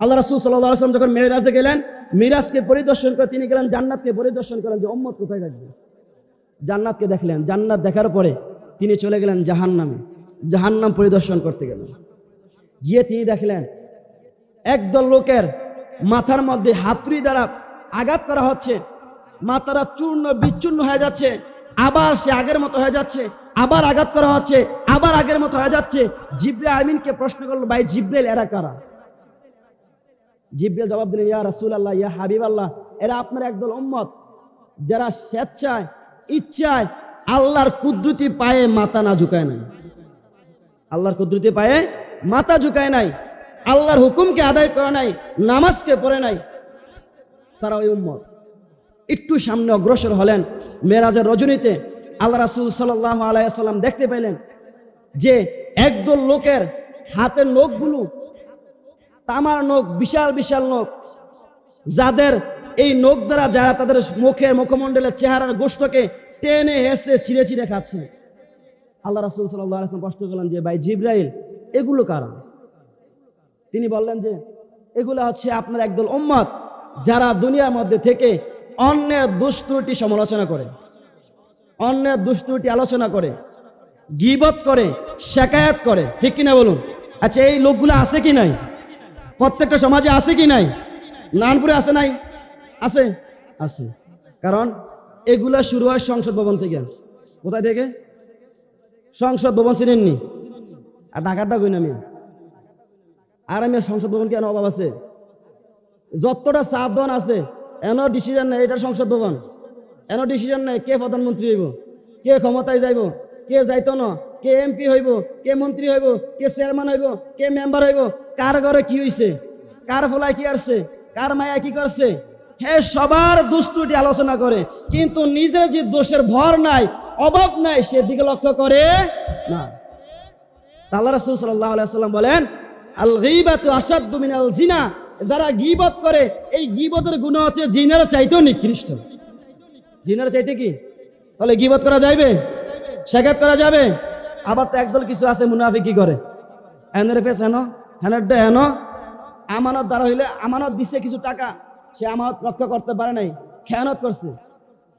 আল্লাহ রাসূল সাল্লাল্লাহু আলাইহি ওয়াসাল্লাম যখন মেরাজে গেলেন, মিরাজকে পরিদর্শন করে তিনি গেলেন জান্নাতকে পরিদর্শন করেন যে উম্মত কোথায় থাকবে। জান্নাতকে দেখলেন, জান্নাত দেখার পরে তিনি চলে গেলেন জাহান্নামে, জাহান্নাম পরিদর্শন করতে গেলেন। গিয়ে তিনি দেখলেন একদল লোকের মাথার মধ্যে হাতুড়ি দ্বারা আঘাত করা হচ্ছে, মাথাটা চূর্ণ বিচূর্ণ হয়ে যাচ্ছে, আবার সে আগের মতো হয়ে যাচ্ছে, আবার আঘাত করা হচ্ছে, আবার আগের মতো হয়ে যাচ্ছে। জিবরাইল আমিনকে প্রশ্ন করলো, ভাই জিবরাইল এরা কারা? জিবরাইল জবাব দিলেন, ইয়া রাসূলুল্লাহ, ইয়া হাবিবাল্লাহ, এরা আপনার একদল উম্মত যারা স্বেচ্ছায় ইচ্ছায় আল্লাহর কুদরতি পায়ে মাথা না ঝুঁকায় নাই, আল্লাহর কুদরতি পায়ে মাথা ঝুঁকায় নাই, আল্লাহর হুকুমকে আদায় করে নাই, নামাজকে পড়ে নাই, তারা ওই উম্মত। একটু সামনে অগ্রসর হলেন, মেরাজের রজনীতে আল্লাহ রাসূল সাল্লাল্লাহু আলাইহি ওয়াসাল্লাম দেখতে পেলেন যে একদল লোকের হাতের নখগুলো তামার নখ, বিশাল বিশাল নখ, যাদের এই নখ দ্বারা যারা তাদের মুখের মুখমণ্ডলের চেহারার গোশতকে টেনে হেসে ছিঁড়ে ছিঁড়ে খাচ্ছে। আল্লাহ রাসূল সাল্লাল্লাহু আলাইহি ওয়াসাল্লাম প্রশ্ন করলেন যে ভাই জিবরাইল এগুলো কারা? তিনি বললেন যে এগুলো হচ্ছে আপনার একদল উম্মত যারা দুনিয়ার মধ্যে থেকে অন্যের দুষ্ত্রুটি সমালোচনা করে, অন্যের দুষ্ত্রুটি আলোচনা করে, গীবত করে, শিকায়াত করে, ঠিক কিনা বলুন? আচ্ছা, এই লোকগুলো আছে কি নাই? প্রত্যেকটা সমাজে আছে কি নাই? নারায়ণপুরে আছে নাই? আছে, আছে। কারণ এগুলা শুরু হয় সংসদ ভবন থেকে। কোথায় থেকে? সংসদ ভবন চিনেননি? আর ঢাকাটা কই নামি আর আমি সংসদ ভবন কেন অভাব আছে? যতটা চাপ দন আছে এন ডিসিশন নেই, এটা সংসদ ভবন। এন ডিসিশন নেই কে প্রধানমন্ত্রী হইব, কে ক্ষমতায় যাইব, কে যাইতো না, কে এমপি হইব, কে মন্ত্রী হইব, কে চেয়ারম্যান হইব, কে মেম্বার হইব, কার ঘরে কি হইছে, কার ফলায় কি আসছে, কার মায়া কি করছে, হ্যাঁ সবার দুষ্টুটি আলোচনা করে, কিন্তু নিজের যে দোষের ভর নাই, অভাব নাই, সেদিকে লক্ষ্য করে না। আল্লাহ রাসূল সাল্লাল্লাহু আলাইহি ওয়াসাল্লাম বলেন, আল গীবাতু আশাদ্দু মিনাল জিনা, যারা গীবত করে এই গীবতের গুনাহ হচ্ছে জিনার চাইতেও নিকৃষ্ট। জিনার চাইতে কি? তাহলে গীবত করা যাবে, শিকায়াত করা যাবে? আবার তো একদল কিছু আছে মুনাফিকি করে, এনের ফেস হেন, হেনের ডে হেন, আমানত দ্বারা হইলে আমানত দিছে কিছু টাকা, সে আমানত রক্ষা করতে পারে নাই, খেয়ানত করছে।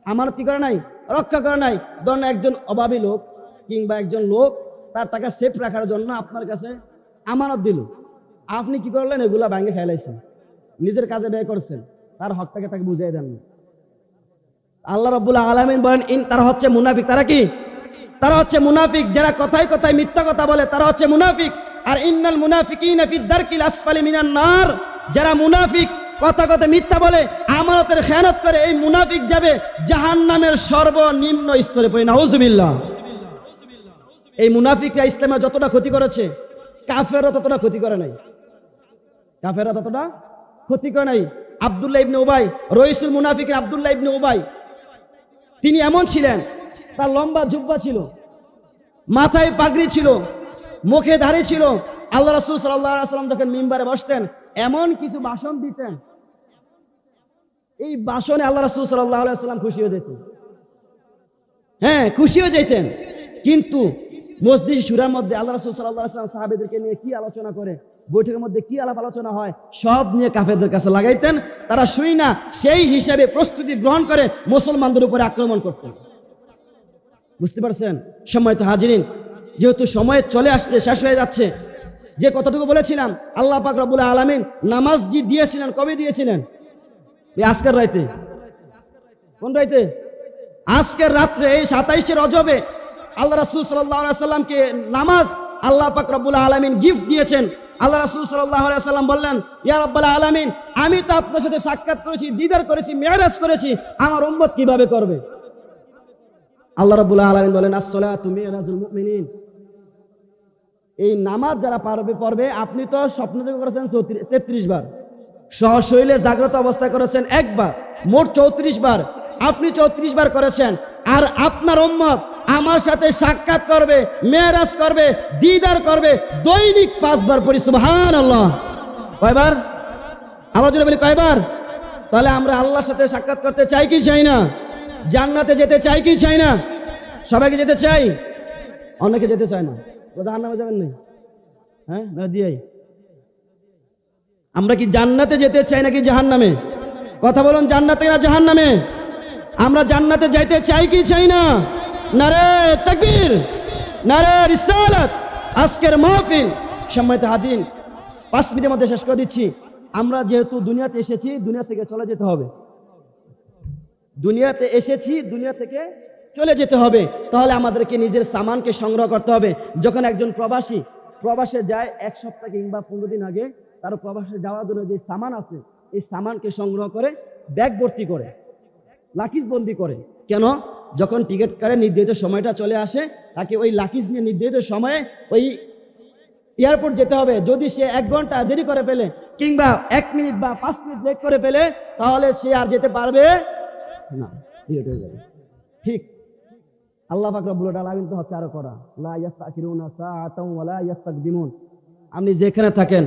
আমানত কি করে নাই? রক্ষা করে নাই। ধরুন একজন অভাবী লোক কিংবা একজন লোক তার টাকা সেফ রাখার জন্য আপনার কাছে আমানত দিল, আপনি কি করলেন? এগুলা ভাঙে খেলাইছেন, নিজের কাজে ব্যয় করছেন, তার হকটাকে তাকে বুঝিয়ে দেন। আল্লাহ রাব্বুল আলামিন বলেন, তারা হচ্ছে মুনাফিক। তারা কি? তারা হচ্ছে মুনাফিক, যারা কথায় কথায় মিথ্যা কথা বলে, তারা হচ্ছে মুনাফিক। আর ইন্নাল মুনাফিকিনা ফি দারকিল আসফালি মিনান নার, যারা মুনাফিক কথা কথা মিথ্যা বলে, আমানতের খেয়ানত করে, এই মুনাফিক যাবে জাহান্নামের সর্বনিম্ন স্তরে পড়ে। নাউজুবিল্লাহ। এই মুনাফিকরা ইসলামে যতটা ক্ষতি করেছে, কাফেররা ততটা ক্ষতি করে নাই, কাফেররা ততটা ক্ষতি করে নাই। আব্দুল্লাহ ইবনে উবাই, রইসুল মুনাফিকের আব্দুল্লাহ ইবনে উবাই, তিনি এমন ছিলেন, তার লম্বা জুব্বা ছিল, মাথায় পাগড়ি ছিল, মুখে দাড়ি ছিল। আল্লাহ রাসূল সাল্লাল্লাহু আলাইহি ওয়াসাল্লাম যখন মিম্বারে বসতেন, এমন কিছু ভাষণ দিতেন, এই ভাষণে আল্লাহ রাসূল সাল্লাল্লাহু আলাইহি ওয়াসাল্লাম খুশি হয়ে যেতেন। হ্যাঁ, খুশি হয়ে যেতেন। কিন্তু মজলিস শুরার মধ্যে আল্লাহ রাসূল সাল্লাল্লাহু আলাইহি ওয়াসাল্লাম সাহাবীদেরকে নিয়ে কি আলোচনা করে, বৈঠকের মধ্যে কি আলাপ আলোচনা হয়, সব নিয়ে কাফেরদের কাছে লাগাইতেন। তারা শুই না, সেই হিসাবে প্রস্তুতি গ্রহণ করে মুসলমানদের উপরে আক্রমণ করতেন। বুঝতে পারছেন? সম্মানিত হাজিরিন, যেহেতু সময় চলে আসছে, শেষ হয়ে যাচ্ছে, যে কথাটুকু বলেছিলাম, আল্লাহ পাক রব্বুল আলামিন নামাজ জি দিয়েছিলেন, কবে দিয়েছিলেন? আজকের রাতে। কোন রাতে? আজকের রাত্রে, এই 27শে রজবে আল্লাহ রাসূল সাল্লাল্লাহু আলাইহি ওয়াসাল্লামকে নামাজ আল্লাহ পাক রব্বুল আলামিন গিফট দিয়েছেন। আল্লাহ রাসূল সাল্লাল্লাহু আলাইহি ওয়াসাল্লাম বললেন, ইয়া রাব্বাল আলামিন, আমি তো আপনার সাথে সাক্ষাৎ করেছি, দিদার করেছি, মেরাজ করেছি, আমার উম্মত কিভাবে করবে? আল্লাহ রাব্বুল আলামিন বলেন, আস-সালাতু মিরাজুল মুমিনিন, এই নামাজ যারা পড়বে, আপনি তো স্বপ্ন দেখে করেছেন 33 বার, সশরীরে জাগ্রত অবস্থায় করেছেন একবার, মোট 34 বার। আপনি 34 বার করেছেন। আর আপনার উম্মত আমার সাথে সাক্ষাৎ করবে, মেরাজ করবে, দিদার করবে দৈনিক 5 বার পড়ি সুবহানাল্লাহ। কয়বার? আবার জোরে বলি, কয়বার? তাহলে আমরা আল্লাহর সাথে সাক্ষাৎ করতে চাই কি চাই না? জান্নাতে যেতে চাই কি চাই না? সবাইকে যেতে চাই, অনেকে যেতে চায় না। জাহান্নামে যাবেন না? হ্যাঁ, না দিয়াই। আমরা কি জান্নাতে যেতে চাই নাকি জাহান্নামে? কথা বলুন, জান্নাতে না জাহান্নামে? আমরা জান্নাতে যাইতে চাই কি চাই না? নারে তাকবীর, নারে রিসালাত। আজকের মাহফিল সম্মানিত হাজির 5 মিনিটের মধ্যে শেষ করে দিচ্ছি। আমরা যেহেতু দুনিয়াতে এসেছি, দুনিয়া থেকে চলে যেতে হবে। দুনিয়াতে এসেছি, দুনিয়া থেকে চলে যেতে হবে। তাহলে আমাদেরকে নিজের সামানকে সংগ্রহ করতে হবে। যখন একজন প্রবাসে যায় 1 সপ্তাহ কিংবা 15 দিন আগে, তার প্রবাসে যাওয়ার জন্য যে সামান আছে, এই সামানকে সংগ্রহ করে ব্যাগ ভর্তি করে লাকিজ বন্দি করে। কেন? যখন টিকিট কাটে নির্ধারিত সময়টা চলে আসে, তাকে ওই লাকিজ নিয়ে নির্ধারিত সময়ে ওই এয়ারপোর্ট যেতে হবে। যদি সে 1 ঘন্টা দেরি করে ফেলে কিংবা 1 মিনিট বা 5 মিনিট লেট করে ফেলে, তাহলে সে আর যেতে পারবে না, লেট হয়ে যাবে। ঠিক আল্লাহ পাক রব্বুল আলামিন তো হচ্ছে আরো করা, লা ইস্তাখিরুনা সাআতাও ওয়া লা ইস্তাকদিমুন। আপনি যেখানে থাকেন,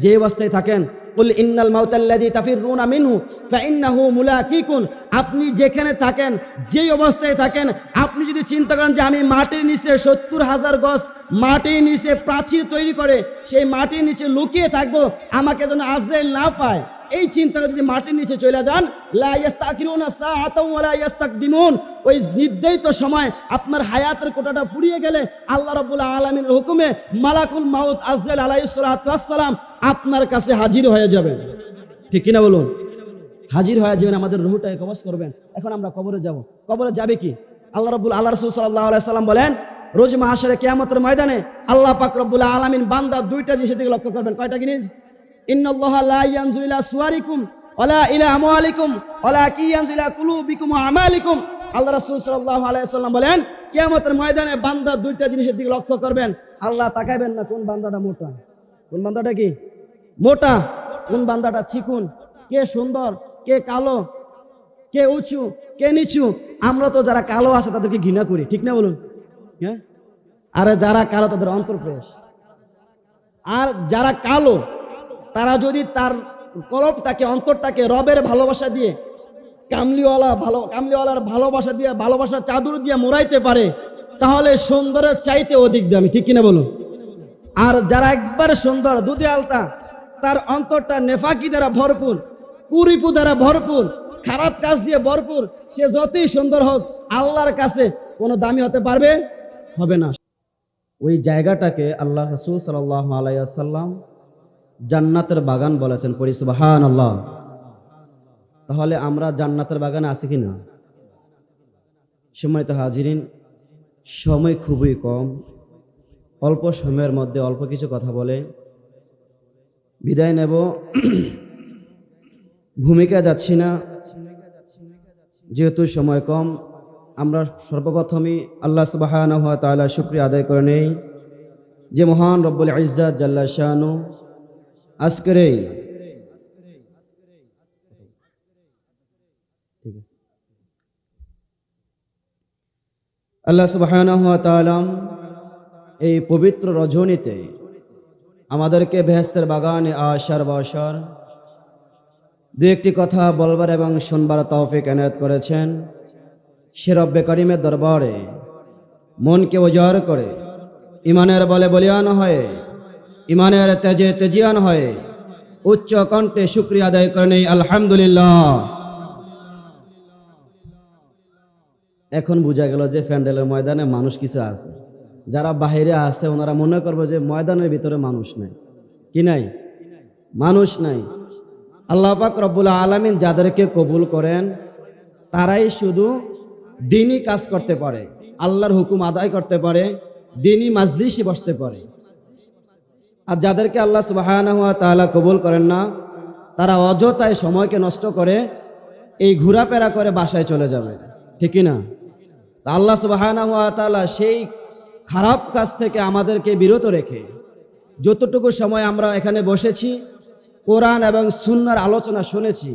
যে অবস্থায় থাকেন, কুল ইন্নাল মাউতাল্লাযী তাফিরুনা মিনহু ফাইন্নাহু মুলাকিকুন। আপনি যেখানে থাকেন, যেই অবস্থায় থাকেন, আপনি যদি চিন্তা করেন যে আমি মাটির নিচে 70,000 গজ মাটির নিচে প্রাচীর তৈরি করে সেই মাটির নিচে লুকিয়ে থাকবো, আমাকে যেন আজরাইল না পায়, এই চিন্তা যদি মাটির নিচে চলে যান, লা ইস্তাখিরুনা সাআতাও ওয়া লা ইস্তাকদিমুন, ওই নির্ধারিত সময় আপনার হায়াতের কোটাটা ফুরিয়ে গেলে আল্লাহ রাব্বুল আলামিনের হুকুমে মালাকুল মাউত আজরাইল আলাইহিস সালাতু ওয়াস সালাম আপনার কাছে হাজির হয়ে যাবেন। ঠিক কিনা বলুন? হাজির হয়ে যাবেন, আমাদের রূহটাকে কবজ করবেন। এখন আমরা কবরে যাব। কবরে যাবে কি? আল্লাহ রাসূল সাল্লাল্লাহু আলাইহি সাল্লাম বলেন, রোজ মাহশরে কিয়ামতের ময়দানে আল্লাহ পাক রব্বুল আলামিন বান্দা 2টা জিনিসের দিকে লক্ষ্য করবেন। কয়টা জিনিস? ইন্নাল্লাহা লা ইয়ানজুরু ইলা সুওয়ারিকুম ওয়ালা ইলা আমওয়ালিকুম ওয়ালাকিন ইয়ানজুরু ইলা কুলুবিকুম ওয়া আমালিকুম। আল্লাহ রাসূল সাল্লাল্লাহু আলাইহি ওয়াসাল্লাম বলেন, কিয়ামতের ময়দানে বান্দা 2টা জিনিসের দিকে লক্ষ্য করবেন। আল্লাহ তাকাবেন না কোন বান্দাটা মোটা, কোন বান্দাটা কি মোটা, কোন বান্দাটা চিকন, কে সুন্দর, কে কালো, কে উঁচু, কে নিচু। আমরা তো যারা কালো আছে তাদেরকে ঘৃণা করি, ঠিক না বলুন? হ্যাঁ, আর যারা কালো তাদের অন্তর ফ্রেশ। আর যারা কালো তারা যদি তার কলবটাকে, অন্তরটাকে রবের ভালোবাসা দিয়ে, কামলিওয়ালার ভালোবাসা দিয়ে, ভালোবাসার চাদর দিয়ে মোড়াইতে পারে, তাহলে সুন্দরের চাইতে অধিক দামি, ঠিক কিনা বলুন? আর যারা একবারে সুন্দর, দুধে আলতা, তার অন্তরটা নেফাকি দ্বারা ভরপুর, কুরিপু দ্বারা ভরপুর, খারাপ কাজ দিয়ে ভরপুর, সে যতই সুন্দর হোক আল্লাহর কাছে কোনো দামি হতে পারবে হবে না। ওই জায়গাটাকে আল্লাহ রাসূল সাল্লাল্লাহু আলাইহি ওয়াসাল্লাম জান্নাতের বাগান বলেছেন। পড়ি সুবহানাল্লাহ। তাহলে আমরা জান্নাতের বাগানে আছি কিনা? সম্মানিত হাজিরিন, সময় খুবই কম, অল্প সময়ের মধ্যে অল্প কিছু কথা বলে বিদায় নেব। ভূমিকা যাচ্ছি না, যেহেতু সময় কম। আমরা সর্বপ্রথমই আল্লাহ সুবহানাহু ওয়া তাআলা শুকরিয়া আদায় করে নেই, যে মহান রব্বুল ইজ্জাত জাল্লা শানু আজকের এই আল্লাহ সুবহানাহু ওয়া তাআলা এই পবিত্র রজনীতে আমাদেরকে বেহেশতের বাগানে আসার বসার 2-1টি কথা বলবার এবং শুনবার তৌফিক এনায়েত করেছেন। সে রব্বে করিমের দরবারে মনকে উজাড় করে, ইমানের বলে বলিয়ান হয়ে, ইমানের তেজে তেজিয়ান হয়ে উচ্চ কণ্ঠে শুকরিয়া আদায় করে নেই আলহামদুলিল্লাহ। এখন বোঝা গেল যে প্যান্ডেলের ময়দানে মানুষ কিছু আছে, যারা বাহিরে আছে ওনারা মনে করবে যে ময়দানের ভিতরে মানুষ নাই। কি নাই? মানুষ নাই। আল্লাহ পাক রব্বুল আলামিন যাদেরকে কবুল করেন তারাই শুধু দ্বীনি কাজ করতে পারে, আল্লাহর হুকুম আদায় করতে পারে, দ্বীনি মাজলিসে বসতে পারে। আর যাদেরকে আল্লাহ সুবহানাহু ওয়া তাআলা কবুল করেন না, তারা অযথায় সময়কে নষ্ট করে এই ঘোরাফেরা করে বাসায় চলে যাবে, ঠিক না? তা আল্লাহ সুবহানাহু ওয়া তাআলা সেই খারাপ কাজ থেকে আমাদেরকে বিরত রেখে যতটুকু সময় আমরা এখানে বসেছি, কোরআন এবং সুন্নাহর আলোচনা শুনেছি,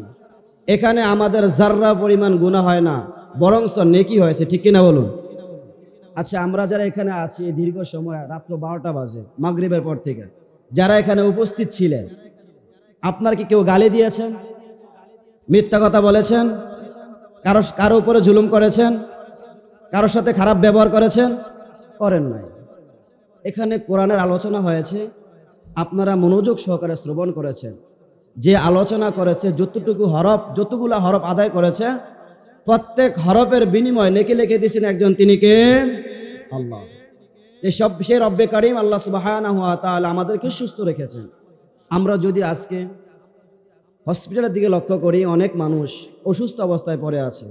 এখানে আমাদের যাররা পরিমাণ গুনাহ হয় না, বরংস নেকি হয়েছে, ঠিক কিনা বলুন? আচ্ছা, আমরা যারা এখানে আছি দীর্ঘ সময়, রাত্র 12টা বাজে মাগরিবের পর থেকে যারা এখানে উপস্থিত ছিলেন, আপনার কি কেউ গালি দিয়েছেন, মিথ্যা কথা বলেছেন, কারো উপরে জুলুম করেছেন, কারোর সাথে খারাপ ব্যবহার করেছেন? করেন নাই। এখানে কোরআনের আলোচনা হয়েছে, আপনারা মনোযোগ সহকারে শ্রবণ করেছেন, যে আলোচনা করেছে, যতগুলা হরফ আদায় করেছে, প্রত্যেক হরফের বিনিময় নেকি লিখে দিয়েছেন একজন, তিনি কে? আল্লাহ। সেই রব্বে কারিম আল্লাহ সুবহানাহু ওয়া তাআলা আমাদেরকে সুস্থ রেখেছেন। আমরা যদি আজকে হসপিটালের দিকে লক্ষ্য করি, অনেক মানুষ অসুস্থ অবস্থায় পড়ে আছে,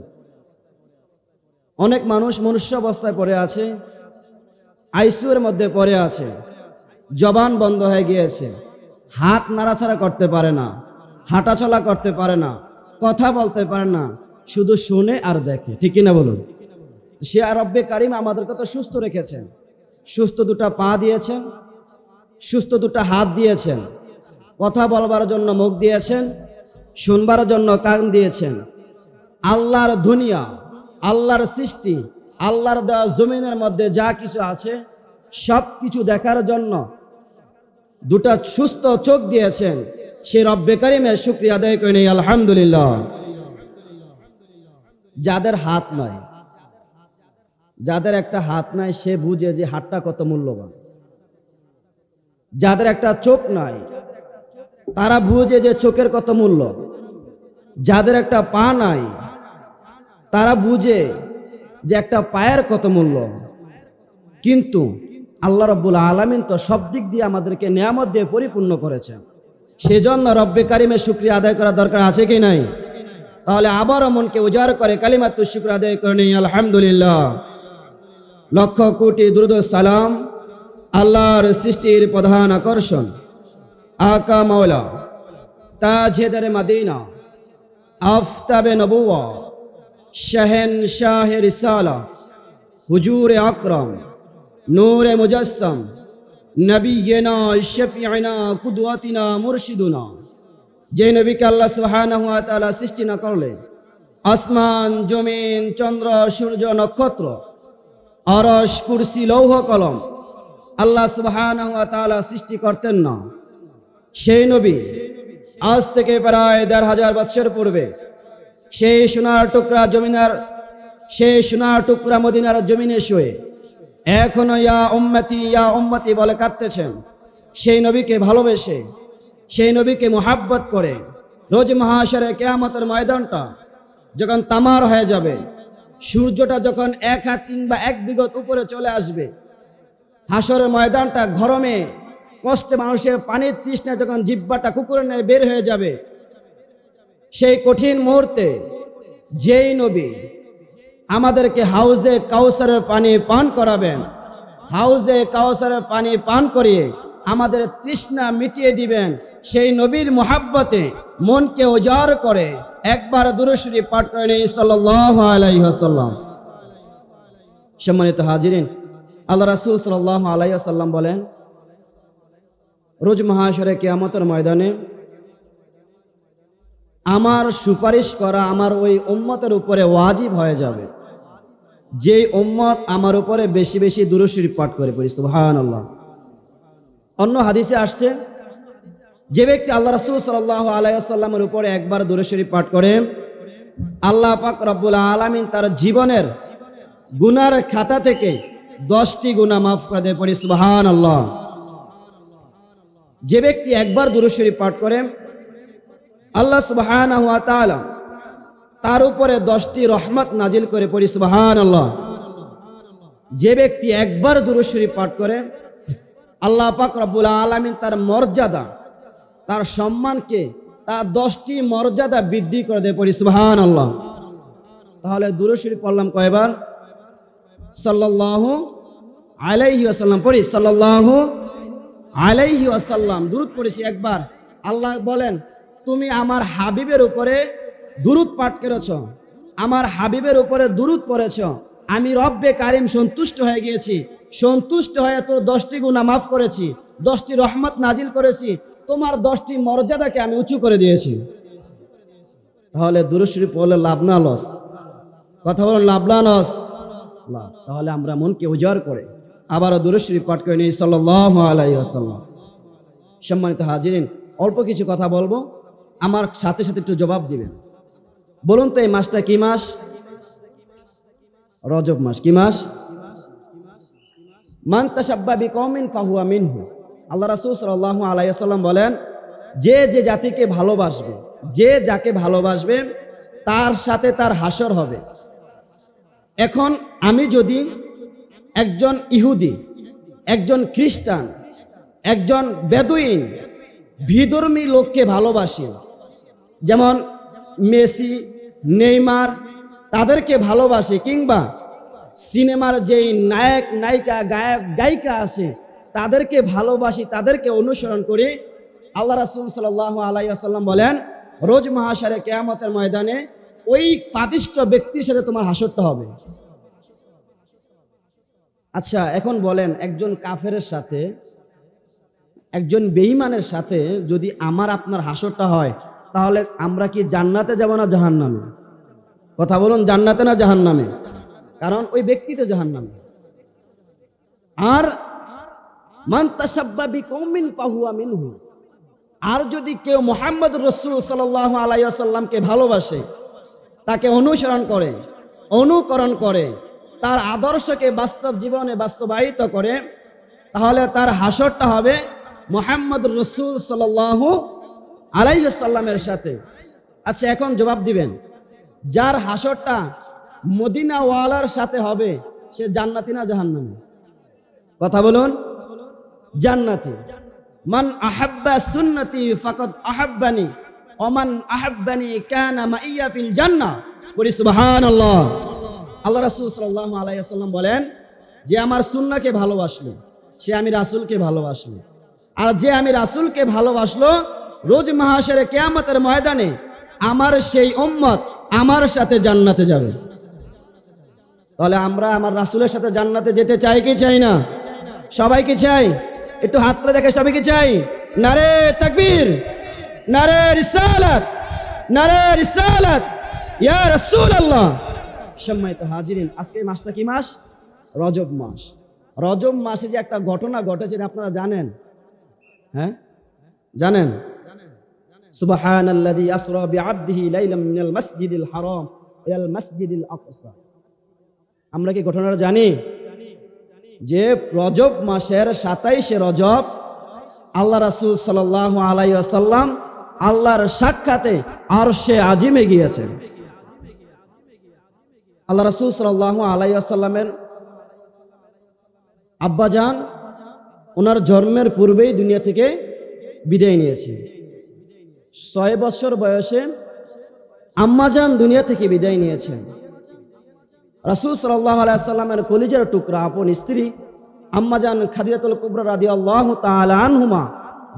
অনেক মানুষ মনুষ্য অবস্থায় পড়ে আছে, আইসিইউর মধ্যে পড়ে আছে, জবান বন্ধ হয়ে গিয়েছে, হাত নাড়াচাড়া করতে পারে না, হাঁটাচলা করতে পারে না, কথা বলতে পারে না, শুধু শুনে আর দেখে। ঠিক কিনা বলুন? সে রব্বে কারিম আমাদেরকে তো সুস্থ রেখেছেন, সুস্থ দুটা পা দিয়েছেন, সুস্থ দুটা হাত দিয়েছেন, কথা বলবার জন্য মুখ দিয়েছেন, শুনবার জন্য কান দিয়েছেন। আল্লাহর দুনিয়া, আল্লাহর সৃষ্টি, আল্লাহর দেওয়া জমিনের মধ্যে যা কিছু আছে সব কিছু দেখার জন্য দুটা সুস্থ চোখ দিয়েছেন। সে রব্বে কারিমের শুকরিয়া আদায় করে নেই আলহামদুলিল্লাহ। যাদের হাত নাই, যাদের একটা হাত নাই, সে বুঝে যে হাতটা কত মূল্যবান। যাদের একটা চোখ নাই, তারা বুঝে যে চোখের কত মূল্য। যাদের একটা পা নাই, তারা বুঝে যে একটা পায়ের কত মূল্য। কিন্তু আল্লাহ রাব্বুল আলামিন তো সব দিক দিয়ে আমাদেরকে নিয়ামত দিয়ে পরিপূর্ণ করেছেন। সেজন্য রব্বে কারিমের শুকরিয়া আদায় করা দরকার আছে কি নাই? তাহলে আবারও মনকে উজাড় করে কালিমাতুশ শুকর আদায় করে নেই আলহামদুলিল্লাহ। লক্ষ কোটি দুরূদ ও সালাম আল্লাহর সৃষ্টির প্রধান আকর্ষণ আকা মাওলা তাজেদারে মদিনা আফতাবে নবুয়া শাহেনশাহে রিসালা হুজুরে আকরাম নূরে মুজাসসাম নবিয়্যিনা শফিঈনা কুদওয়াতিনা মুরশিদুনা, যে নবীকে আল্লাহ সুবহানাহু ওয়া তাআলা সৃষ্টি না করলে আসমান, জমিন, চন্দ্র, সূর্য, নক্ষত্র, আরশ, কুরসি, লৌহ কলম আল্লাহ সুবহানাহু ওয়া তাআলা সৃষ্টি করতেন না। সেই নবী আজ থেকে প্রায় ১৫০০ বছর পূর্বে সেই সোনার টুকরা মদিনার জমিনে শুয়ে এখনো ইয়া উম্মতি বলে কাঁদতেছেন। সেই নবীকে ভালোবেসে, সেই নবীকে মুহাব্বত করে রোজ মহাশরে কিয়ামতের ময়দানটা যখন তামার হয়ে যাবে, সূর্যটা যখন ১ হাত কিংবা ১ বিঘত উপরে চলে আসবে, হাসরের ময়দানটা গরমে কষ্টে মানুষের পানির তৃষ্ণা যখন জিহ্বাটা কুকুরের ন্যায় বের হয়ে যাবে, সেই কঠিন মুহূর্তে যেই নবী আমাদেরকে হাউজে কাউসারের পানি পান করাবেন, হাউজে কাউসারের পানি পান করিয়ে আমাদের তৃষ্ণা মিটিয়ে দিবেন, সেই নবীর মুহাব্বতে মনকে উজাড় করে একবার দুরূদ শরীফ পাঠ করে নেই সাল্লাল্লাহু আলাইহি ওয়াসাল্লাম। সম্মানিত হাজিরিন, আল্লাহ রাসূল সাল্লাল্লাহু আলাইহি ওয়াসাল্লাম বলেন, রোজ মহাশরে কিয়ামতের ময়দানে আমার সুপারিশ করা আমার ওই উম্মতের উপরে ওয়াজিব হয়ে যাবে, যেই উম্মত আমার উপরে বেশি বেশি দুরূদ শরীফ পাঠ করে। পড়ি সুবহানাল্লাহ। অন্য হাদিসে আসছে, যে ব্যক্তি আল্লাহ রাসূল সাল্লাল্লাহু আলাইহি ওয়াসাল্লামের উপরে একবার দুরূদ শরীফ পাঠ করে, আল্লাহ পাক রব্বুল আলামিন তার জীবনের গুনার খাতা থেকে 10টি গুনাহ মাফ করে দেয়। পড়ি সুবহানাল্লাহ। যে ব্যক্তি একবার দুরূদ শরীফ পাঠ করে, আল্লাহ সুবহানাহু ওয়া তাআলা তার উপরে 10টি রহমত নাজিল করে। পড়ি সুবহানাল্লাহ। যে ব্যক্তি একবার দুরূদ শরীফ পাঠ করে, আল্লাহ পাক রব্বুল আলামিন তার মর্যাদা, তার সম্মানকে, তার 10টি মর্যাদা বৃদ্ধি করে দেয়। পড়ি সুবহানাল্লাহ। তাহলে দুরূদ শরীফ পড়লাম কয়বার? সাল্লাল্লাহু আলাইহি ওয়াসাল্লাম। পড়ি সাল্লাল্লাহু আলাইহি ওয়াসাল্লাম। দুরূদ পড়েছি একবার। আল্লাহ বলেন, তুমি আমার হাবিবের উপরে দুরূদ পাঠ করেছ, আমার হাবিবের উপরে দুরূদ পড়েছ, আমি রব্বে কারিম সন্তুষ্ট হয়ে গিয়েছি, সন্তুষ্ট হয়ে তোর 10টি গুনাহ মাফ করেছি, 10টি রহমত নাজিল করেছি, তোমার 10টি মর্যাদাকে আমি উঁচু করে দিয়েছি। তাহলে দুরূদ শরীফ পড়লে লাভ না লস? কথা বলুন, লাভ না লস? লাভ। তাহলে আমরা মনকে উজাড় করে আবারও দুরূদ শরীফ পাঠ করে নিই সাল্লাল্লাহু আলাইহি ওয়াসাল্লাম। সম্মানিত হাজিরিন, অল্প কিছু কথা বলবো, আমার সাথে সাথে একটু জবাব দিবেন। বলুন তো, এই মাসটা কি মাস? রজব মাস। কি মাস? মান তাশাব্বা বিকওমিন ফাহুয়া মিনহু। আল্লাহ রাসূল সাল্লাল্লাহু আলাইহি ওয়াসাল্লাম বলেন, যে যে জাতিকে ভালোবাসবে, যে যাকে ভালোবাসবে তার সাথে তার হাসর হবে। এখন আমি যদি একজন ইহুদি, একজন খ্রিস্টান, একজন বেদুইন, বিধর্মী লোককে ভালোবাসি, যেমন মেসি, নেইমার, তাদেরকে ভালোবাসি, কিংবা সিনেমার যেই নায়ক নায়িকা, গায়ক গায়িকা আছে তাদেরকে ভালোবাসি, তাদেরকে অনুসরণ করি, আল্লাহ রাসূল সাল্লাল্লাহু আলাইহি ওয়াসাল্লাম বলেন রোজ মাহশারে কিয়ামতের ময়দানে ওই পাপিষ্ঠ ব্যক্তির সাথে তোমার হাসরটা হবে। আচ্ছা, এখন বলেন, একজন কাফেরের সাথে, একজন বেঈমানের সাথে যদি আমার আপনার হাসরটা হয়, তাহলে আমরা কি জান্নাতে যাব না জাহান্নামে? কথা বলুন, জান্নাতে না জাহান্নামে? কারণ ওই ব্যক্তি তো জাহান্নামে। আর মান তাসাব্বা বিকওমিন ফাহুয়া মিনহু, আর যদি কেউ মুহাম্মদুর রাসূল সাল্লাল্লাহু আলাইহি ওয়াসাল্লামকে ভালোবাসে, তাকে অনুসরণ করে, অনুকরণ করে, তার আদর্শকে বাস্তব জীবনে বাস্তবায়িত করে, তাহলে তার হাসরটা হবে মুহাম্মদুর রাসূল সাল্লাল্লাহু আলাইহি ওয়াসাল্লামের সাথে। আচ্ছা, এখন জবাব দিবেন, যার হাসরটা মদিনাওয়ালার সাথে হবে সে জান্নাতি না জাহান্নামী? কথা বলুন, জান্নাতি। মান আহাব্বা সুন্নতি ফাকাদ আহাব্বানি ওয়া মান আহাব্বানি কানা মাইয়া ফিল জান্নাহ। বলি সুবহানাল্লাহ। আল্লাহ রাসূল সাল্লাল্লাহু আলাইহি ওয়াসাল্লাম বলেন, যে আমার সুন্নাহকে ভালোবাসলো সে আমি রাসূলকে ভালোবাসলো, আর যে আমি রাসূলকে ভালোবাসলো রোজ মাহশারে কিয়ামতের ময়দানে আমার সেই উম্মত আমার সাথে জান্নাতে যাবে। তাহলে আমরা আমার রাসূলের সাথে জান্নাতে যেতে চাই কি চাই না? সবাই কি চাই? একটু হাত তুলে দেখে, সবাই কি চাই? নারে তাকবীর, নারে রিসালাত, নারে রিসালাত ইয়া রাসূলুল্লাহ। সম্মানিত হাজিরিন, আজকে মাসটা কি মাস? রজব মাস। রজব মাসে যে একটা ঘটনা ঘটেছে আপনারা জানেন? হ্যাঁ, জানেন? সুবহানাল্লাযী আসরা বিআবদিহি লাইলাম মিনাল মাসজিদিল হারাম ইলাল মাসজিদিল আকসা। আমরা কি ঘটনাটা জানি? যে রজব মাসের 27শে রজব আল্লাহ রাসূল সাল্লাল্লাহু আলাইহি ওয়াসাল্লাম আল্লাহর সাক্ষাতে আরশে আজিমে গিয়েছেন। আল্লাহ রাসূল সাল্লাল্লাহু আলাইহি ওয়াসাল্লামের আব্বাজান ওনার জন্মের পূর্বেই দুনিয়া থেকে বিদায় নিয়েছে। 6 বছর বয়সে আম্মাজান দুনিয়া থেকে বিদায় নিয়েছেন। রাসূল সাল্লাল্লাহু আলাইহি ওয়াসাল্লামের কলিজার টুকরা আপন স্ত্রী আম্মাজান খাদিজাতুল কুবরা রাদিয়াল্লাহু তাআলা আনহুমা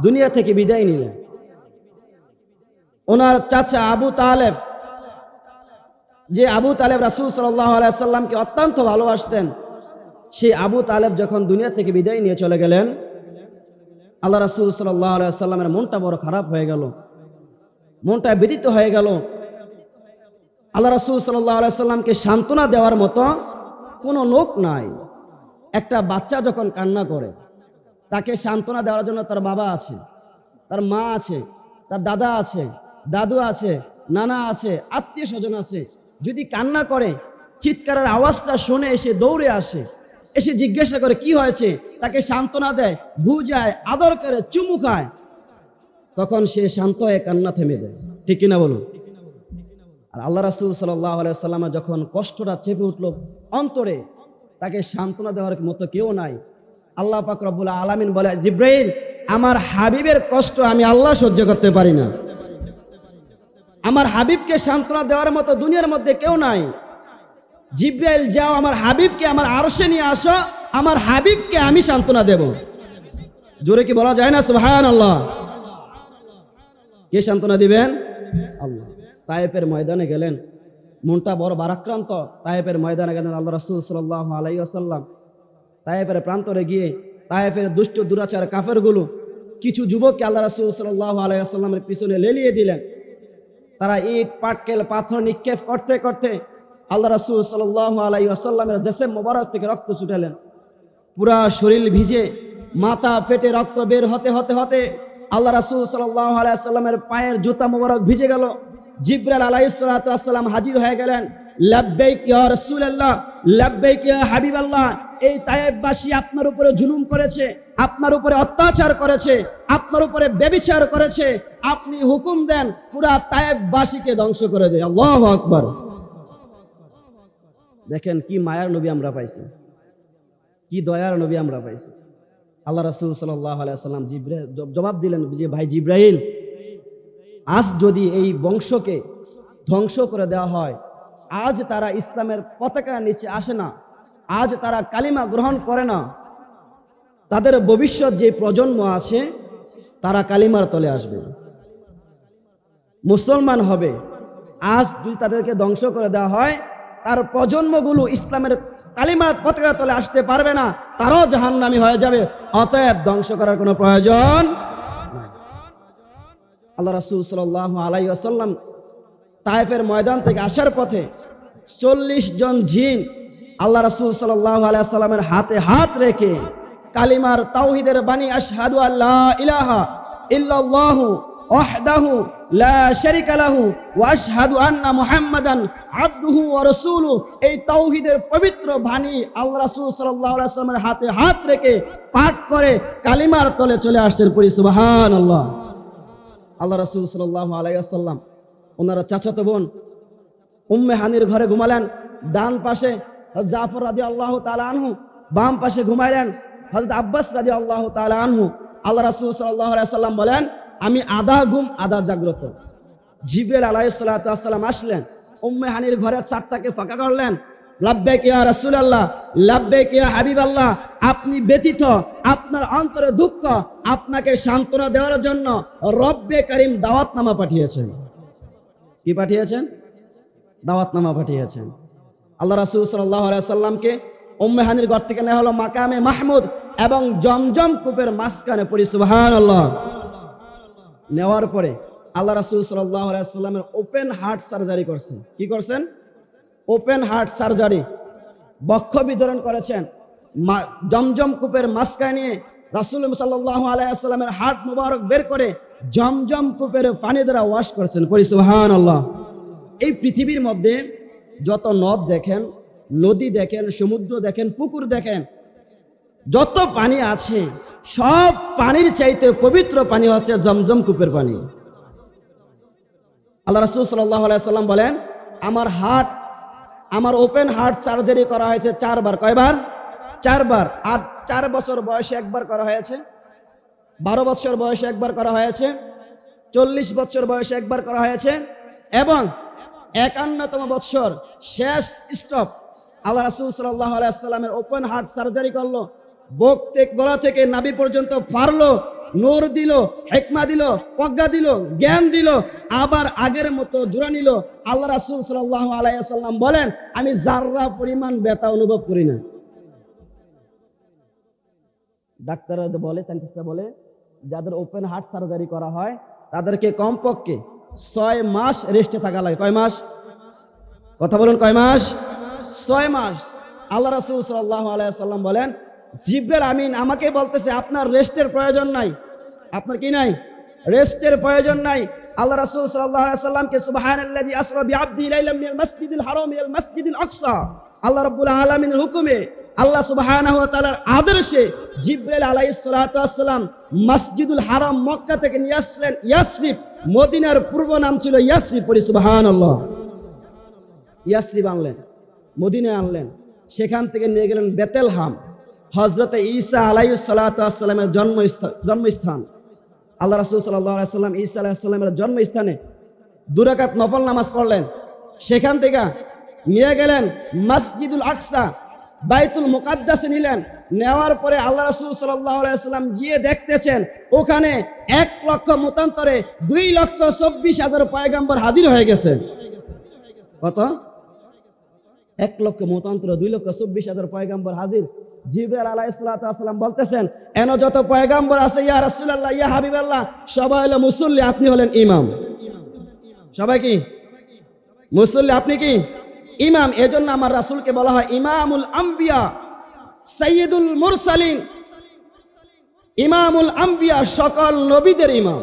দুনিয়া থেকে বিদায় নিলেন। ওনার চাচা আবু তালেব, যে আবু তালেব রাসূল সাল্লাল্লাহু আলাইহি ওয়াসাল্লামকে অত্যন্ত ভালোবাসতেন, সেই আবু তালেব যখন দুনিয়া থেকে বিদায় নিয়ে চলে গেলেন, আল্লাহ রাসূল সাল্লাল্লাহু আলাইহি ওয়াসাল্লামের মনটা বড় খারাপ হয়ে গেল, মনটা ব্যথিত হয়ে গেল। আল্লাহ রাসূল সাল্লাল্লাহু আলাইহি ওয়াসাল্লামকে সান্ত্বনা দেওয়ার মতো কোনো লোক নাই। একটা বাচ্চা যখন কান্না করে, তাকে সান্ত্বনা দেওয়ার জন্য তার বাবা আছে, তার মা আছে, তার দাদা আছে, দাদু আছে, নানা আছে, আত্মীয় স্বজন আছে। যদি কান্না করে, চিৎকারের আওয়াজটা শুনে এসে দৌড়ে আসে, এসে জিজ্ঞাসা করে কি হয়েছে, তাকে সান্ত্বনা দেয়, বুঝায়, আদর করে, চুমু খায়, তখন সে শান্ত হয়ে কান্না থেমে দেয়। ঠিক কিনা বলুন? আর আল্লাহ রাসূল সাল্লাল্লাহু আলাইহি ওয়াসাল্লামের যখন কষ্টটা চেপে উঠল অন্তরে, তাকে সান্ত্বনা দেওয়ার মতো কেউ নাই। আল্লাহ পাক রব্বুল আলামিন বলে, জিবরাইল, আমার হাবিবের কষ্ট আমি আল্লাহ সহ্য করতে পারি না। আমার হাবিবকে সান্ত্বনা দেওয়ার মতো দুনিয়ার মধ্যে কেউ নাই। জিবরাইল, যাও আমার হাবিবকে আমার আরশে নিয়ে আসো, আমার হাবিবকে আমি সান্ত্বনা দেব। জোরে কি বলা যায় না সুবহানাল্লাহ? কে সান্ত্বনা দিবেন? আল্লাহ। তায়েফের ময়দানে গেলেন, মনটা বড় ভারাক্রান্ত। তায়েফের ময়দানে গেলেন আল্লাহ রাসূল সাল্লাল্লাহু আলাইহি ওয়াসাল্লাম। তায়েফের প্রান্তরে গিয়ে তায়েফের দুষ্ট দুরাচার কাফেরগুলো কিছু যুবককে আল্লাহ রাসূল সাল্লাল্লাহু আলাইহি ওয়াসাল্লামের পিছনে লেলিয়ে দিলেন। তারা ইট পাটকেল পাথর নিক্ষেপ করতে করতে আল্লাহ রাসূল সাল্লাল্লাহু আলাইহি ওয়াসাল্লামের জিসম মোবারক থেকে রক্ত ছুটালেন। পুরা শরীর ভিজে, মাথা ফেটে রক্ত বের হতে হতে হতে আল্লাহ রাসূল সাল্লাল্লাহু আলাইহি ওয়াসাল্লামের পায়ের জুতা মোবারক ভিজে গেল। জিবরাইল আলাইহিস সালাতু ওয়াস সালাম হাজির হয়ে গেলেন। লাব্বাইক ইয়া রাসূলুল্লাহ, লাব্বাইক ইয়া হাবিবাল্লাহ। এই তায়েববাসী আপনার উপরে জুলুম করেছে, আপনার উপরে অত্যাচার করেছে, আপনার উপরে ব্যভিচার করেছে, আপনি হুকুম দেন পুরা তায়েববাসীকে ধ্বংস করে দেয়। আল্লাহু আকবার। দেখেন কি মায়ার নবী আমরা পাইছি, কি দয়ার নবী আমরা পাইছি। আল্লাহ রাসূল সাল্লাল্লাহু আলাইহি ওয়াসাল্লাম জবাব দিলেন যে ভাই জিবরাইল, আজ যদি এই বংশকে ধ্বংস করে দেওয়া হয়, আজ তারা ইসলামের পতাকার নিচে আসে না, আজ তারা কালিমা গ্রহণ করে না, তাদের ভবিষ্যৎ যে প্রজন্ম আছে তারা কালিমার তলে আসবে, মুসলমান হবে। আজ যদি তাদেরকে ধ্বংস করে দেওয়া হয়, তার প্রজন্মগুলো ইসলামের কালিমার পতাকার তলে আসতে পারবে না, তারাও জাহান্নামী হয়ে যাবে। অতএব ধ্বংস করার কোনো প্রয়োজন নাই। আল্লাহ রাসূল সাল্লাল্লাহু আলাইহি ওয়াসাল্লাম তায়েফের ময়দান থেকে আসার পথে 40 জন জিন আল্লাহ রাসূল সাল্লাল্লাহু আলাইহি ওয়াসাল্লামের হাতে হাত রেখে কালিমার তাওহীদের বাণী আশহাদু আল্লা ইলাহা ইল্লাল্লাহু ওয়াহদাহু লা শারীকা লাহু ওয়া আশহাদু আন্না মুহাম্মাদান আবদুহু ওয়া রাসূলুহু, এই তাওহীদের পবিত্র বাণী আল্লাহ রাসূল সাল্লাল্লাহু আলাইহি ওয়াসাল্লামের হাতে হাত রেখে পাঠ করে কালিমার তলে চলে আসতেন। পড়ি সুবহানাল্লাহ। আল্লাহ রাসূল সাল্লাল্লাহু আলাইহি ওয়াসাল্লাম ওনার চাচাতো বোন উম্মে হানির ঘরে ঘুমালেন, ডান পাশে হযরত জাফর রাদিয়াল্লাহু তাআলা আনহু, বাম পাশে ঘুমাইলেন হযরত আব্বাস রাদিয়াল্লাহু তাআলা আনহু। আল্লাহ রাসূল সাল্লাল্লাহু আলাইহি ওয়াসাল্লাম বলেন, আমি আধা ঘুম আধা জাগ্রত। জিবরাইল আলাইহিস সালাতু ওয়াস সালাম আসলেন, উম্মে হানির ঘরে চারটাকে ফাঁকা করলেন। লাব্বাইক ইয়া রাসূলুল্লাহ, লাব্বাইক ইয়া হাবিবাল্লাহ, আপনি ব্যতীত আপনার অন্তরে দুঃখ, আপনাকে সান্ত্বনা দেওয়ার জন্য রব্বে কারীম দাওয়াতনামা পাঠিয়েছেন। কি পাঠিয়েছেন? দাওয়াতনামা পাঠিয়েছেন। আল্লাহ রাসূল সাল্লাল্লাহু আলাইহি ওয়াসাল্লামকে উম্মে হানির ঘর থেকে নেওয়া হলো মাকামে মাহমুদ এবং জমজম কূপের মাঝখানে। পড়ি সুবহানাল্লাহ। নেওয়ার পরে আল্লাহ রাসূল সাল্লাল্লাহু আলাইহি ওয়াসাল্লামের ওপেন হার্ট সার্জারি করছেন। কি করছেন? ওপেন হার্ট সার্জারি, বক্ষ বিতরণ করেছেন। জমজম কূপের মাঝখানে নিয়ে রাসূল সাল্লাল্লাহু আলাইহি ওয়াসাল্লামের হার্ট মুবারক বের করে জমজম কূপের পানি দ্বারা ওয়াশ করেছেন। পড়ি সুবহানাল্লাহ। এই পৃথিবীর মধ্যে যত নদ দেখেন, নদী দেখেন, সমুদ্র দেখেন, পুকুর দেখেন, যত পানি আছে সব পানির চাইতে পবিত্র পানি হচ্ছে জমজম কূপের পানি। আল্লাহ রাসূল সাল্লাল্লাহু আলাইহি ওয়াসাল্লাম বলেন, আমার ওপেন হার্ট সার্জারি করা হয়েছে 4 বার। কয়বার? 4 বার। আর 4 বছর বয়সে একবার করা হয়েছে, 12 বছর বয়সে একবার করা হয়েছে, 40 বছর বয়সে একবার করা হয়েছে এবং 51তম বছর শেষ স্টপ আল্লাহ রাসূল সাল্লাল্লাহু আলাইহি ওয়াসাল্লামের ওপেন হার্ট সার্জারি করলো। বুক থেকে গলা থেকে নাভি পর্যন্ত পারলো, নূর দিল, হিকমা দিল, প্রজ্ঞা দিল, জ্ঞান দিল, আবার আগের মতো জোড়া নিল। আল্লাহ রাসূল সাল্লাল্লাহু আলাইহি ওয়াসাল্লাম বলেন, আমি যাররা পরিমাণ ব্যথা অনুভব করি না। ডাক্তাররা বলে, সায়েন্টিস্টরা বলে, যাদের ওপেন হার্ট সার্জারি করা হয় তাদেরকে কমপক্ষে 6 মাস রেস্টে থাকা লাগে। কয় মাস? কথা বলুন, কয় মাস? 6 মাস। আল্লাহ রাসূল সাল্লাল্লাহু আলাইহি ওয়াসাল্লাম বলেন, জিবরাইল আমিন আমাকে বলতেছে আপনার রেস্টের প্রয়োজন নাই। আপনার কি নাই? রেস্টের প্রয়োজন নাই। আল্লাহ রাসূল সাল্লাল্লাহু আলাইহি ওয়াসাল্লামকে সুবহানাল্লাযী আসরা বিআবদিহি লাইলাম মিনাল মাসজিদিল হারাম ইলাল মাসজিদিল আকসা, আল্লাহ রাব্বুল আলামিনের হুকুমে, আল্লাহ সুবহানাহু ওয়া তাআলার আদেশে জিবরাইল আলাইহিস সালাতু ওয়াস সালাম মসজিদুল হারাম মক্কা থেকে নিয়ে আসলেন ইয়াসরিব। মদিনার পূর্ব নাম ছিল ইয়াসরিব। পড়ি সুবহানাল্লাহ। ইয়াসরিব আনলেন, মদিনায় আনলেন, সেখান থেকে নিয়ে গেলেন বেতেলহাম, হযরতে ঈসা আলাইহিস সালাতু ওয়াস সালামের জন্মস্থান। আল্লাহ রাসূল সাল্লাল্লাহু আলাইহি ওয়াসাল্লাম ঈসা আলাইহিস সালামের জন্মস্থানে 2 রাকাত নফল নামাজ পড়লেন। সেখান থেকে নিয়ে গেলেন মসজিদুল আকসা, বাইতুল মুকাদ্দাসে নিলেন। নেওয়ার পরে আল্লাহ রাসূল সাল্লাল্লাহু আলাইহি ওয়াসাল্লাম গিয়ে দেখতেছেন ওখানে 1 লক্ষ মতান্তরে 2,24,000 পয়গম্বর হাজির হয়ে গেছে। কত? 1 লক্ষ মতান্তরে 2,24,000 পয়গম্বর হাজির। জিবরাইল আলাইহিস সালাতু ওয়াস সালাম বলতেছেন, এন যত পয়গম্বর আছে ইয়া রাসূলুল্লাহ, ইয়া হাবিবাল্লাহ, সবাই হলো মুসল্লি, আপনি হলেন ইমাম। সবাই কি মুসল্লি? আপনি কি ইমাম। এজন্য আমার রাসূলকে বলা হয় ইমামুল আম্বিয়া, সাইয়্যিদুল মুরসালিন, ইমামুল আম্বিয়া, সকল নবীদের ইমাম,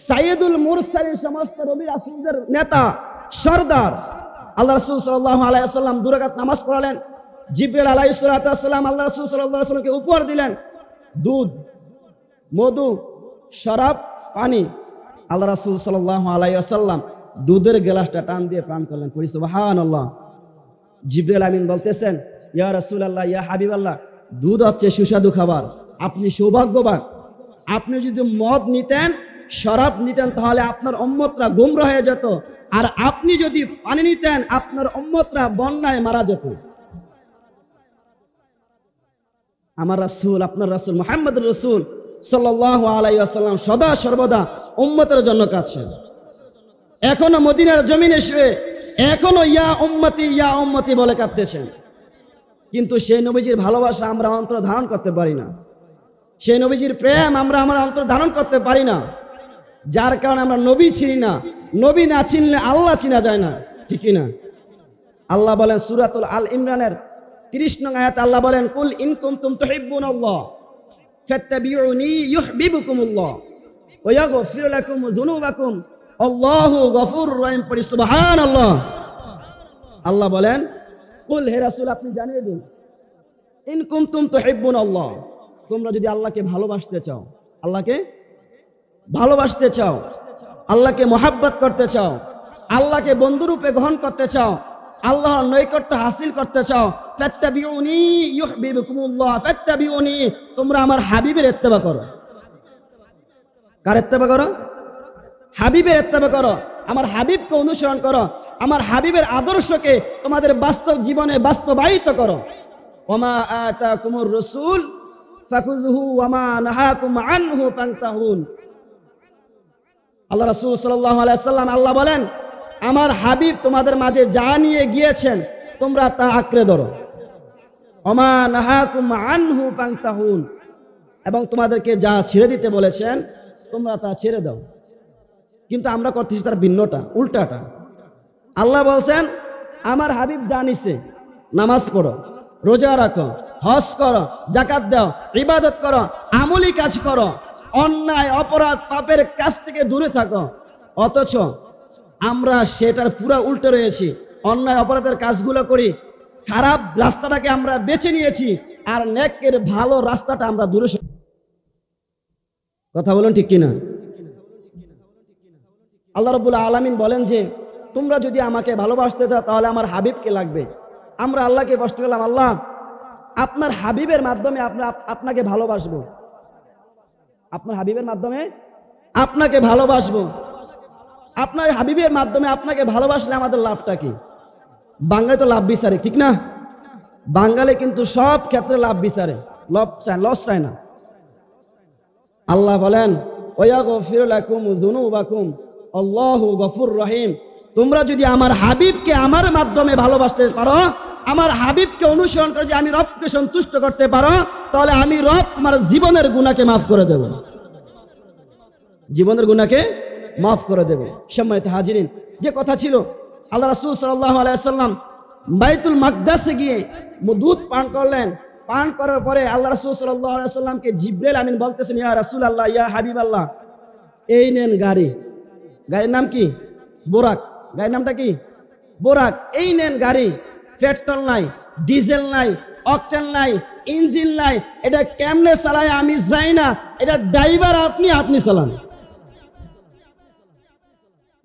সাইয়্যিদুল মুরসালিন, সমস্ত নবী রাসূলদের নেতা, সরদার। আল্লাহ রাসূল সাল্লাল্লাহু আলাইহি ওয়াসাল্লাম 2 রাকাত নামাজ পড়ালেন। জিবরাইল আলাইহিস সালাতু ওয়াস সালাম আল্লাহ রাসূল সাল্লাল্লাহু আলাইহি ওয়াসাল্লামকে উপহার দিলেন দুধ, মধু, শরাব, পানি। আল্লাহ রাসূল সাল্লাল্লাহু আলাইহি ওয়াসাল্লাম দুধের গ্লাসটা টান দিয়ে পান করলেন। পড়ি সুবহানাল্লাহ। জিবরাইল আমিন বলতেছেন, ইয়া রাসূলুল্লাহ, ইয়া হাবিবাল্লাহ, দুধ হচ্ছে সুস্বাদু খাবার, আপনি সৌভাগ্যবান। আপনি যদি মদ নিতেন, শরাব নিতেন, তাহলে আপনার উম্মতরা গোমরা হয়ে যেত, আর আপনি যদি পানি নিতেন, আপনার উম্মতরা বন্যায় মারা যেত। আমার রাসূল, আপনার রাসূল মুহাম্মদুর রাসূল সাল্লাল্লাহু আলাইহি ওয়াসাল্লাম সদা সর্বদা উম্মতের জন্য কাছে। এখনো মদিনার জমিনে শুয়ে এখনো ইয়া উম্মতি বলে কাঁদতেছেন। কিন্তু সেই নবীজির ভালোবাসা আমরা অন্তর ধারণ করতে পারি না, সেই নবীজির প্রেম আমরা আমার অন্তর ধারণ করতে পারি না, যার কারণে আমরা নবী চিনি না। নবী না চিনলে আল্লাহ চিনা যায় না, ঠিক না? আল্লাহ বলেন সূরাতুল আল ইমরানের 30 নং আয়াতে আল্লাহ বলেন, কুল ইন কুনতুম তুহিব্বুনাল্লাহ ফাত্তাবিউনি ইউহিব্বুকুমুল্লাহ ওয়া ইয়াগফির লাকুম যুনুবাকুম আল্লাহু গফুরুর রহিম। পড়ি সুবহানাল্লাহ। আল্লাহ বলেন, কুল, হে রাসূল আপনি জানিয়ে দিন, ইন কুনতুম তুহিব্বুনাল্লাহ, তোমরা যদি আল্লাহকে ভালোবাসতে চাও, আল্লাহকে ভালোবাসতে চাও, আল্লাহকে মহাব্বত করতে চাও, আল্লাহকে বন্ধুরূপে গ্রহণ করতে চাও, আল্লাহর নৈকট্য হাসিল করতে চাও, ফাত্তাবিউনি ইউহিব্বুকুমুল্লাহ, ফাত্তাবিউনি, তোমরা আমার হাবিবের ইত্তেবা করো। কার ইত্তেবা করো? হাবিবের ইত্তেবা করো। আমার হাবিবকে অনুসরণ করো, আমার হাবিবের আদর্শকে তোমাদের বাস্তব জীবনে বাস্তবায়িত করো। ওমা আতাকুমুর রাসূল ফাকুযুহু ওমা নাহাকুম আনহু ফান্তাহুন। আল্লাহ রাসূল সাল্লাল্লাহু আলাইহি ওয়াসাল্লাম আল্লাহ বলেন, আমার হাবিব তোমাদের মাঝে যা নিয়ে গিয়েছেন তোমরা তা আঁকড়ে ধরো। ওমা নাহাকুম আনহু ফান্তাহুন, এবং তোমাদেরকে যা ছেড়ে দিতে বলেছেন তোমরা তা ছেড়ে দাও। কিন্তু আমরা করতেছি তার ভিন্নটা, উল্টাটা। আল্লাহ বলছেন, আমার হাবিব জানিছে, নামাজ পড়ো, রোজা রাখো, হজ করো, যাকাত দাও, ইবাদত করো, আমলি কাজ করো, অন্যায় অপরাধ পাপের কাছ থেকে দূরে থাকো। অথচ আমরা সেটার পুরো উল্টো রয়েছি, অন্যায় অপরাধের কাজগুলো করি, খারাপ রাস্তাটাকে আমরা বেছে নিয়েছি, আর নেকের ভালো রাস্তাটা আমরা দূরে। কথা বলুন ঠিক কিনা? আল্লাহ রাব্বুল আলামিন বলেন যে, তোমরা যদি আমাকে ভালোবাসতে চাও তাহলে আমার হাবিবকে লাগবে। আমরা আল্লাহকে কষ্ট করলাম, আল্লাহ আপনার হাবিবের মাধ্যমে আপনাকে ভালোবাসবো, আপনার হাবিবের মাধ্যমে আপনাকে ভালোবাসবো। আপনার হাবিবের মাধ্যমে আপনাকে ভালোবাসলে আমাদের লাভটা কি? বাঙালি তো লাভ বিচারে, ঠিক না? বাঙালি কিন্তু সব ক্ষেত্রে লাভ বিচারে, লস চায় না। আল্লাহ বলেন, ওয়া ইয়াগফির লাকুম যুনুবাকুম আল্লাহু গফুরুর রহিম। তোমরা যদি আমার হাবিবকে আমার মাধ্যমে ভালোবাসতে পারো, আমার হাবিবকে অনুসরণ করে যে আমি রবকে সন্তুষ্ট করতে পারো, তাহলে আমি রব তোমার জীবনের গুনাহকে মাফ করে দেব, জীবনের গুনাহকে মাফ করে দেব। সম্মানিত হাজিরিন, যে কথা ছিল, আল্লাহ রাসূল সাল্লাল্লাহু আলাইহি ওয়াসাল্লাম বাইতুল মাকদাসে গিয়ে দুধ পান করলেন। পান করার পরে আল্লাহ রাসূল সাল্লাল্লাহু আলাইহি ওয়াসাল্লামকে জিবরাইল আমিন বলতেছেন, ইয়া রাসূলুল্লাহ, ইয়া হাবিবাল্লাহ, এই নেন গাড়ি। গাড়ির নাম কি? বোরাক। গাড়ির নামটা কি? বোরাক। এই নেন গাড়ি। পেট্রোল নাই, ডিজেল নাই, অকটেন নাই, ইঞ্জিন নাই। এটা কেমনে চালায় আমি যাই না, এটা ড্রাইভার আপনি চালান।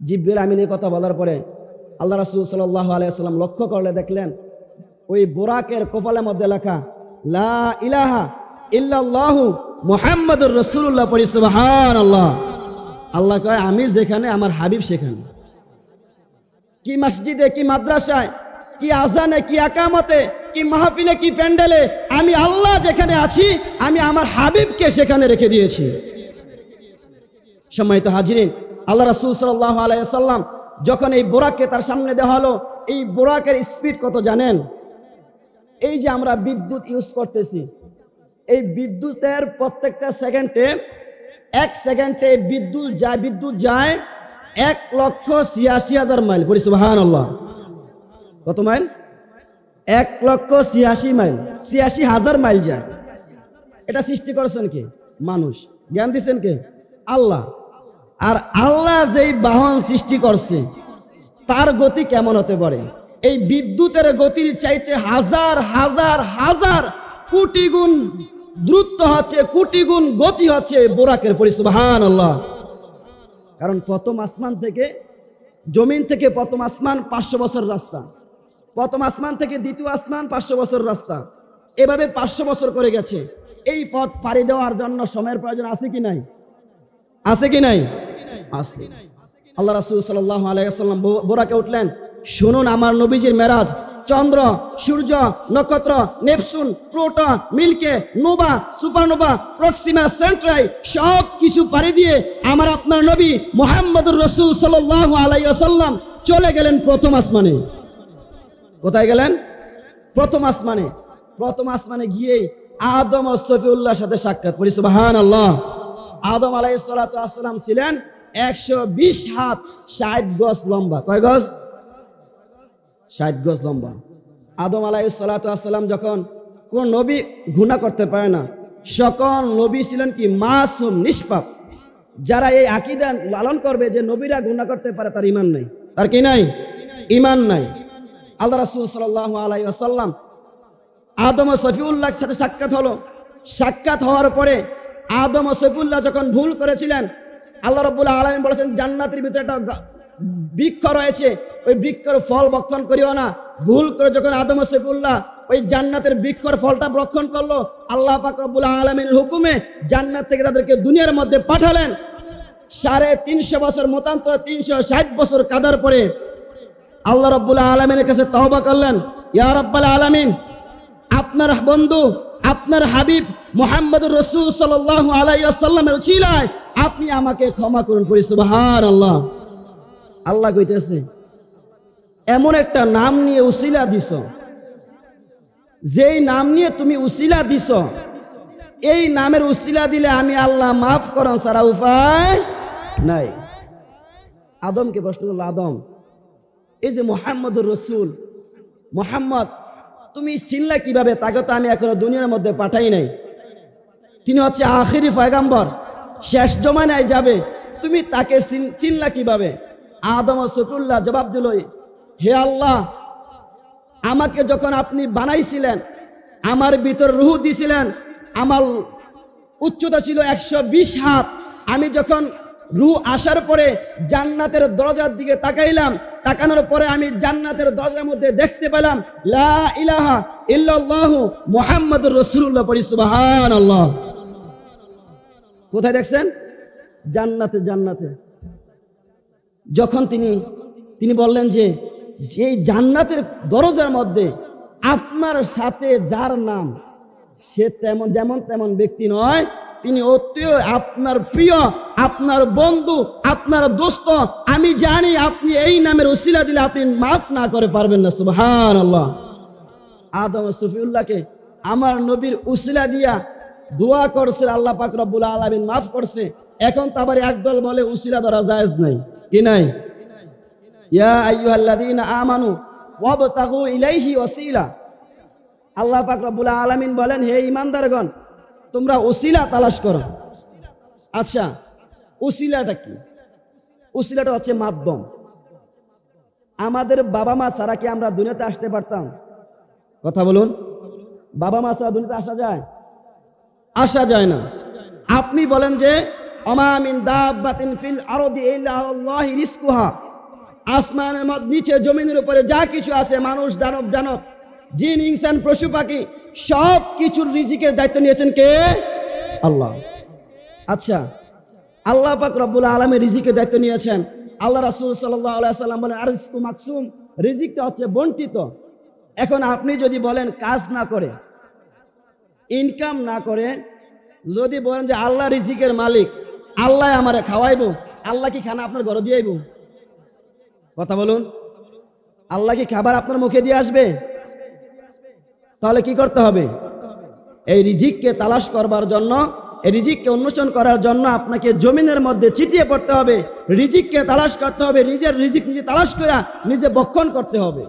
জিবরাইল আমিন এই কথা বলার পরে আল্লাহ রাসূল সাল্লাল্লাহু আলাইহি ওয়াসাল্লাম লক্ষ্য করলে দেখলেন, ওই বোরাকের কপালের মধ্যে লেখা লা ইলাহা ইল্লাল্লাহু মুহাম্মাদুর রাসূলুল্লাহ। পড়ি সুবহানাল্লাহ। আল্লাহ কয়, আমি যেখানে আমার হাবিব সেখানে। কি মসজিদে, কি মাদ্রাসায়, কি আজানে, কি একামতে, কি মাহফিলে, কি প্যান্ডেলে, আমি আল্লাহ যেখানে আছি, আমি আমার হাবিবকে সেখানে রেখে দিয়েছি। সম্মানিত হাজিরিন, আল্লাহ রাসূল সাল্লাল্লাহু আলাইহি ওয়াসাল্লাম যখন এই বোরাককে তার সামনে দেওয়া হলো, এই বোরাকের স্পিড কত জানেন? এই যে আমরা বিদ্যুৎ ইউজ করতেছি, এই বিদ্যুতের প্রত্যেকটা সেকেন্ডে, এক সেকেন্ডে বিদ্যুৎ যায় 1,86,000 মাইল। পড়ি সুবহানাল্লাহ। কত মাইল? 1,86,000 মাইল, 86,000 মাইল যায়। এটা সৃষ্টি করেছেন কে? মানুষ। জ্ঞান দিচ্ছেন কে? আল্লাহ। আর আল্লাহ যেই বাহন সৃষ্টি করছে তার গতি কেমন হতে পারে? এই বিদ্যুতের গতির চাইতে হাজার হাজার হাজার কোটি গুণ দ্রুত হচ্ছে, কোটি গুণ গতি হচ্ছে বোরাকের পরি। সুবহানাল্লাহ। কারণ প্রথম আসমান থেকে, জমিন থেকে প্রথম আসমান 500 বছর রাস্তা, প্রথম আসমান থেকে দ্বিতীয় আসমান 500 বছর রাস্তা, এভাবে 500 বছর করে গেছে। এই পথ পাড়ি দেওয়ার জন্য সময়ের প্রয়োজন আছে কি নাই? আছে কি নাই? আছে। আল্লাহ রাসূল সাল্লাল্লাহু আলাইহি ওয়াসাল্লাম বোরাকে উঠলেন, শুনুন আমার নবীজির মেরাজ। চন্দ্র, সূর্য, নক্ষত্র, Neptune, Pluto, milky, nova, supernova, Proxima Centauri সব কিছু পাড়ি দিয়ে আমার আপনার নবী মুহাম্মদুর রাসূল সাল্লাল্লাহু আলাইহি ওয়াসাল্লাম চলে গেলেন প্রথম আসমানে। কোথায় গেলেন? প্রথম আসমানে। প্রথম আসমানে গিয়ে আদম ও সফিউল্লাহর সাথে সাক্ষাৎ করি। সুবহানাল্লাহ। আদম আলাইহিস সালাতু ওয়াসসালাম ছিলেন 120 হাত 60 গজ লম্বা। কয় গজ? 60 গজ লম্বা। আদম আলাইহিস সালাতু ওয়াসসালাম যখন কোন নবী গুনাহ করতে পারে না, সকল নবী ছিলেন কি মাসুম, নিষ্পাপ। যারা এই আকীদা লালন করবে যে নবীরা গুনাহ করতে পারে, তার ঈমান নাই। তার কি নাই? ঈমান নাই। আল্লাহ রাসূল সাল্লাল্লাহু আলাইহি ওয়াসাল্লাম আদম ও সফিউল্লাহর সাথে সাক্ষাৎ হলো। সাক্ষাৎ হওয়ার পরে আদম ও সফিউল্লাহ যখন ভুল করেছিলেন, আল্লাহ রাব্বুল আলামিন বলেছেন জান্নাতের ভিতরে একটা বৃক্ষ রয়েছে, ওই বৃক্ষের ফল ভক্ষণ করিও না। ভুল করে যখন আদম ও সফিউল্লাহ ওই জান্নাতের বৃক্ষের ফলটা ভক্ষণ করলো, আল্লাহ পাক রব্বুল আলামিনের হুকুমে জান্নাত থেকে তাদেরকে দুনিয়ার মধ্যে পাঠালেন। 350 বছর, মতান্তর 360 বছর কাদার পরে আল্লাহ রাব্বুল আলামিনের কাছে তওবা করলেন, ইয়া রাব্বাল আলামিন, আপনার বন্ধু, আপনার হাবিব মুহাম্মদুর রাসূল সাল্লাল্লাহু আলাইহি ওয়াসাল্লামের উসিলায় আপনি আমাকে ক্ষমা করুন। পড়ি সুবহানাল্লাহ। আল্লাহ কইতেছে, এমন একটা নাম নিয়ে উসিলা দিছ, যেই নাম নিয়ে তুমি উসিলা দিছ, এই নামের উসিলা দিলে আমি আল্লাহ মাফ করার ছাড়া উপায় নাই। আদমকে প্রশ্ন করল, আদম, এই যে মুহাম্মদুর রাসূল, মুহাম্মদ তুমি চিনলা কিভাবে? তাকে তো আমি এখনো দুনিয়ার মধ্যে পাঠাই নাই। তিনি হচ্ছে আখিরি পয়গম্বর, শেষ জমানায় যাবে, তুমি তাকে চিনলা কিভাবে? আদম ও সফিউল্লাহ জবাব দিল, হে আল্লাহ, আমাকে যখন আপনি বানাইছিলেন, আমার ভিতর রূহ দিছিলেন, আমার উচ্চতা ছিল 120 হাত। আমি যখন রূহ আসার পরে জান্নাতের দরজার দিকে তাকাইলাম, তাকানোর পরে আমি জান্নাতের দরজার মধ্যে দেখতে পেলাম লা ইলাহা ইল্লাল্লাহু মুহাম্মাদুর রাসূলুল্লাহ। পড়ি সুবহানাল্লাহ। কোথায় দেখছেন? জান্নাতে। জান্নাতে যখন তিনি বললেন যে এই জান্নাতের দরজার মধ্যে আপনার সাথে যার নাম, সে যেমন তেমন ব্যক্তি নয়, তিনি অতি আপনার প্রিয়, আপনার বন্ধু, আপনার দোস্ত। আমি জানি আপনি এই নামের উসিলা দিলে আপনি মাফ না করে পারবেন না। সুবহানাল্লাহ। আদম ও সফিউল্লাহকে আমার নবীর উসিলা দিয়া দোয়া করছে, আল্লাহ পাক রব্বুল আলামিন মাফ করছে। এখন তো আবার একদল বলে উসিলা ধরা জায়েজ নাই, কি নাই? ইয়া আইয়ুহাল্লাযীনা আমানু ওয়াবতাগু ইলাইহি ওয়াসিলা। আল্লাহ পাক রব্বুল আলামিন বলেন, হে ঈমানদারগণ, তোমরা উসিলা তালাশ করো। আচ্ছা, উসিলাটা কি? উসিলাটা হচ্ছে মাধ্যম। আমাদের বাবা মা ছাড়া কি আমরা দুনিয়াতে আসতে পারতাম? কথা বলুন। বাবা মা ছাড়া দুনিয়াতে আসা যায়? আসা যায় না। আপনি বলেন যে ওমা মিন দাব্বাতিন ফিল আরদি ইল্লা আল্লাহি রিজকুহা, আসমানের নিচে জমিনের উপরে যা কিছু আছে, মানুষ, দানব, জানত, জিন, ইনসান, পশু পাখি, সব কিছুর রিজিকের দায়িত্ব নিয়েছেন কে? আল্লাহ। আচ্ছা, আল্লাহ পাক রব্বুল আলামিন রিজিকের দায়িত্ব নিয়েছেন। আল্লাহ রাসূল সাল্লাল্লাহু আলাইহি ওয়াসাল্লাম বলেন, আরজকু মাকসুম, রিজিকটা হচ্ছে বন্টিত। এখন আপনি যদি বলেন কাজ না করে, ইনকাম না করে, যদি বলেন যে আল্লাহ রিজিকের মালিক, আল্লাহ আমারে খাওয়াইবো, আল্লাহ কি খানা আপনার ঘরে দিয়ে আইবো? কথা বলুন। আল্লাহ কি খাবার আপনার মুখে দিয়ে আসবে? তাহলে কি করতে হবে? এই রিজিককে তালাশ করবার জন্য, এই রিজিককে অন্বেষণ করার জন্য আপনাকে জমিনের মধ্যে ছিটিয়ে পড়তে হবে, রিজিককে তালাশ করতে হবে, নিজের রিজিক নিজে তালাশ করে নিজে ভক্ষণ করতে হবে।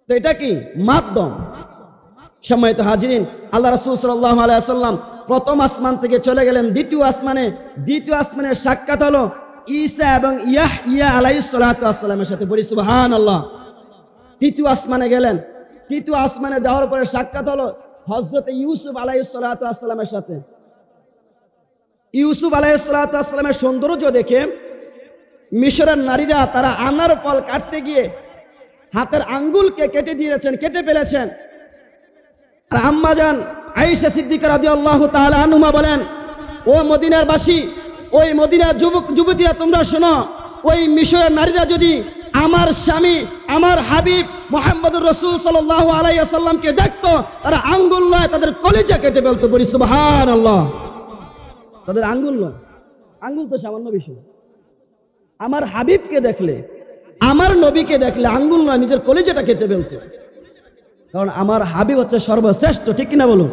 তো এটা কি? মাধ্যম। সম্মানিত হাজিরিন, আল্লাহ রাসূল সাল্লাল্লাহু আলাইহি ওয়াসাল্লাম প্রথম আসমান থেকে চলে গেলেন দ্বিতীয় আসমানে। দ্বিতীয় আসমানের সাক্ষাৎ হলো ঈসা এবং ইয়াহইয়া আলাইহিস সালাতু ওয়াস সালামের সাথে। বলি সুবহানাল্লাহ। তৃতীয় আসমানে গেলেন। তৃতীয় আসমানে যাওয়ার পরে সাক্ষাৎ হলো হযরত ইউসুফ আলাইহিস সালাতু ওয়াস সালামের সাথে। ইউসুফ আলাইহিস সালাতু ওয়াস সালামের সৌন্দর্য দেখে মিশরের নারীরা তারা আনার ফল কাটতে গিয়ে হাতের আঙ্গুলকে কেটে দিয়েছেন, কেটে ফেলেছেন। আর আম্মা জান আয়েশা সিদ্দিকা রাদিয়াল্লাহু তাআলা আনহা বলেন, ও মদিনার বাসী, ওই মদিনার যুবতীরা তোমরা শোনো, ওই মিশরের নারীরা যদি আমার স্বামী আমার হাবিব মুহাম্মদুর রাসূল সাল্লাল্লাহু আলাইহি ওয়াসাল্লামকে দেখতো, তারা আঙ্গুল নয় তাদের কলিজা কেটে ফেলতো। বলি সুবহানাল্লাহ। তাদের আঙ্গুল নয়, আঙ্গুল তো সামান্য বিষয়। আমার হাবিবকে দেখলে, আমার নবীকে দেখলে আঙ্গুল নয় নিজের কলিজাটা কেটে ফেলতো। কারণ আমার হাবিব হচ্ছে সর্বশ্রেষ্ঠ, ঠিক কিনা বলুন?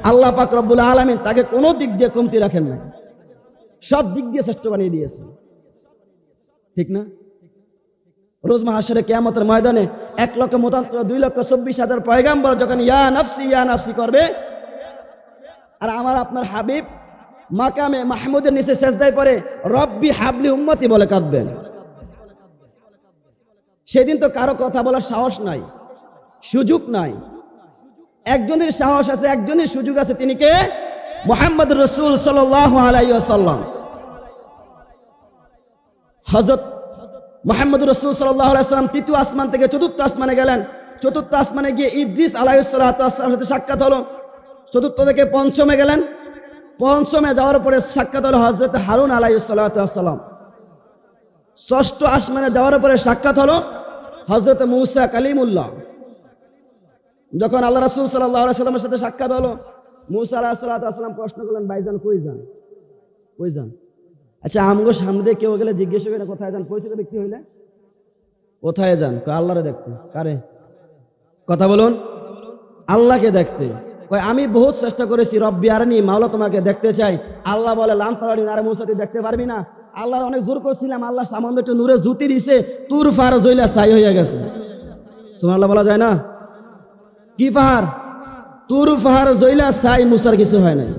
আল্লাহ পাক রব্বুল আলামিন তাকে কোনো দিক দিয়ে কমতি রাখেন না, সব দিক দিয়ে শ্রেষ্ঠ বানিয়ে দিয়েছেন, ঠিক না? রোজ মাহশরে কিয়ামতের ময়দানে 1,24,000 পয়গাম্বর যখন ইয়া নাফসি করবে, আর আমার আপনার হাবিব মাকামে মাহমুদের নিচে সেজদায় পড়ে রব্বি হাবলি উম্মতি বলে কাঁদবেন। সেদিন তো কারো কথা বলার সাহস নাই, সুযোগ নাই। একজনের সাহস আছে, একজনের সুযোগ আছে, তিনি কে? মুহাম্মদুর রাসূল সাল্লাল্লাহু আলাইহি ওয়াসাল্লাম। হযরত মুহাম্মদুর রাসূল সাল্লাল্লাহু আলাইহি ওয়াসাল্লাম তৃতীয় আসমান থেকে চতুর্থ আসমানে গেলেন। চতুর্থ আসমানে গিয়ে ইদ্রিস আলাইহিস সালাতু ওয়াসসালামের সাথে সাক্ষাৎ হলো। চতুর্থ থেকে পঞ্চমে গেলেন। পঞ্চমে যাওয়ার পরে সাক্ষাৎ হলো হযরত হারুন আলাইহিস সালাতু ওয়াসসালাম। ষষ্ঠ আসমানে যাওয়ার পরে সাক্ষাৎ হলো হযরত মূসা কালিমুল্লাহ। যখন আল্লাহ রাসূল সাল্লাল্লাহু আলাইহি ওয়াসাল্লামের সাথে সাক্ষাৎ হলো, মূসা আলাইহিস সালাতু ওয়াসসালাম প্রশ্ন করলেন, ভাইজান কই যান? কই যান? আচ্ছা, আমগো সামনে দিয়ে কেউ গেলে জিজ্ঞেস করে কোথায় যান? পরিচিত ব্যক্তি হইলে কোথায় যান? আল্লাহরে দেখতে। কারে? কথা বলুন। আল্লাহকে দেখতে। কয় আমি বহুত চেষ্টা করেছি, রব্বি আরনি, মাওলা তোমাকে দেখতে চাই। আল্লাহ বলে লাম তারানি, আরে মূসা তুই দেখতে পারবি না। আল্লাহ অনেক জোর করছিলাম, আল্লাহ সামান্য একটু নূরে জুতি দিছে, তুর ফার জইলা ছাই হয়ে গেছে। সুবহানাল্লাহ বলা যায় না? কি পাহাড়? তুর পাহাড় জইলা ছাই, মূসার কিছু হয় নাই।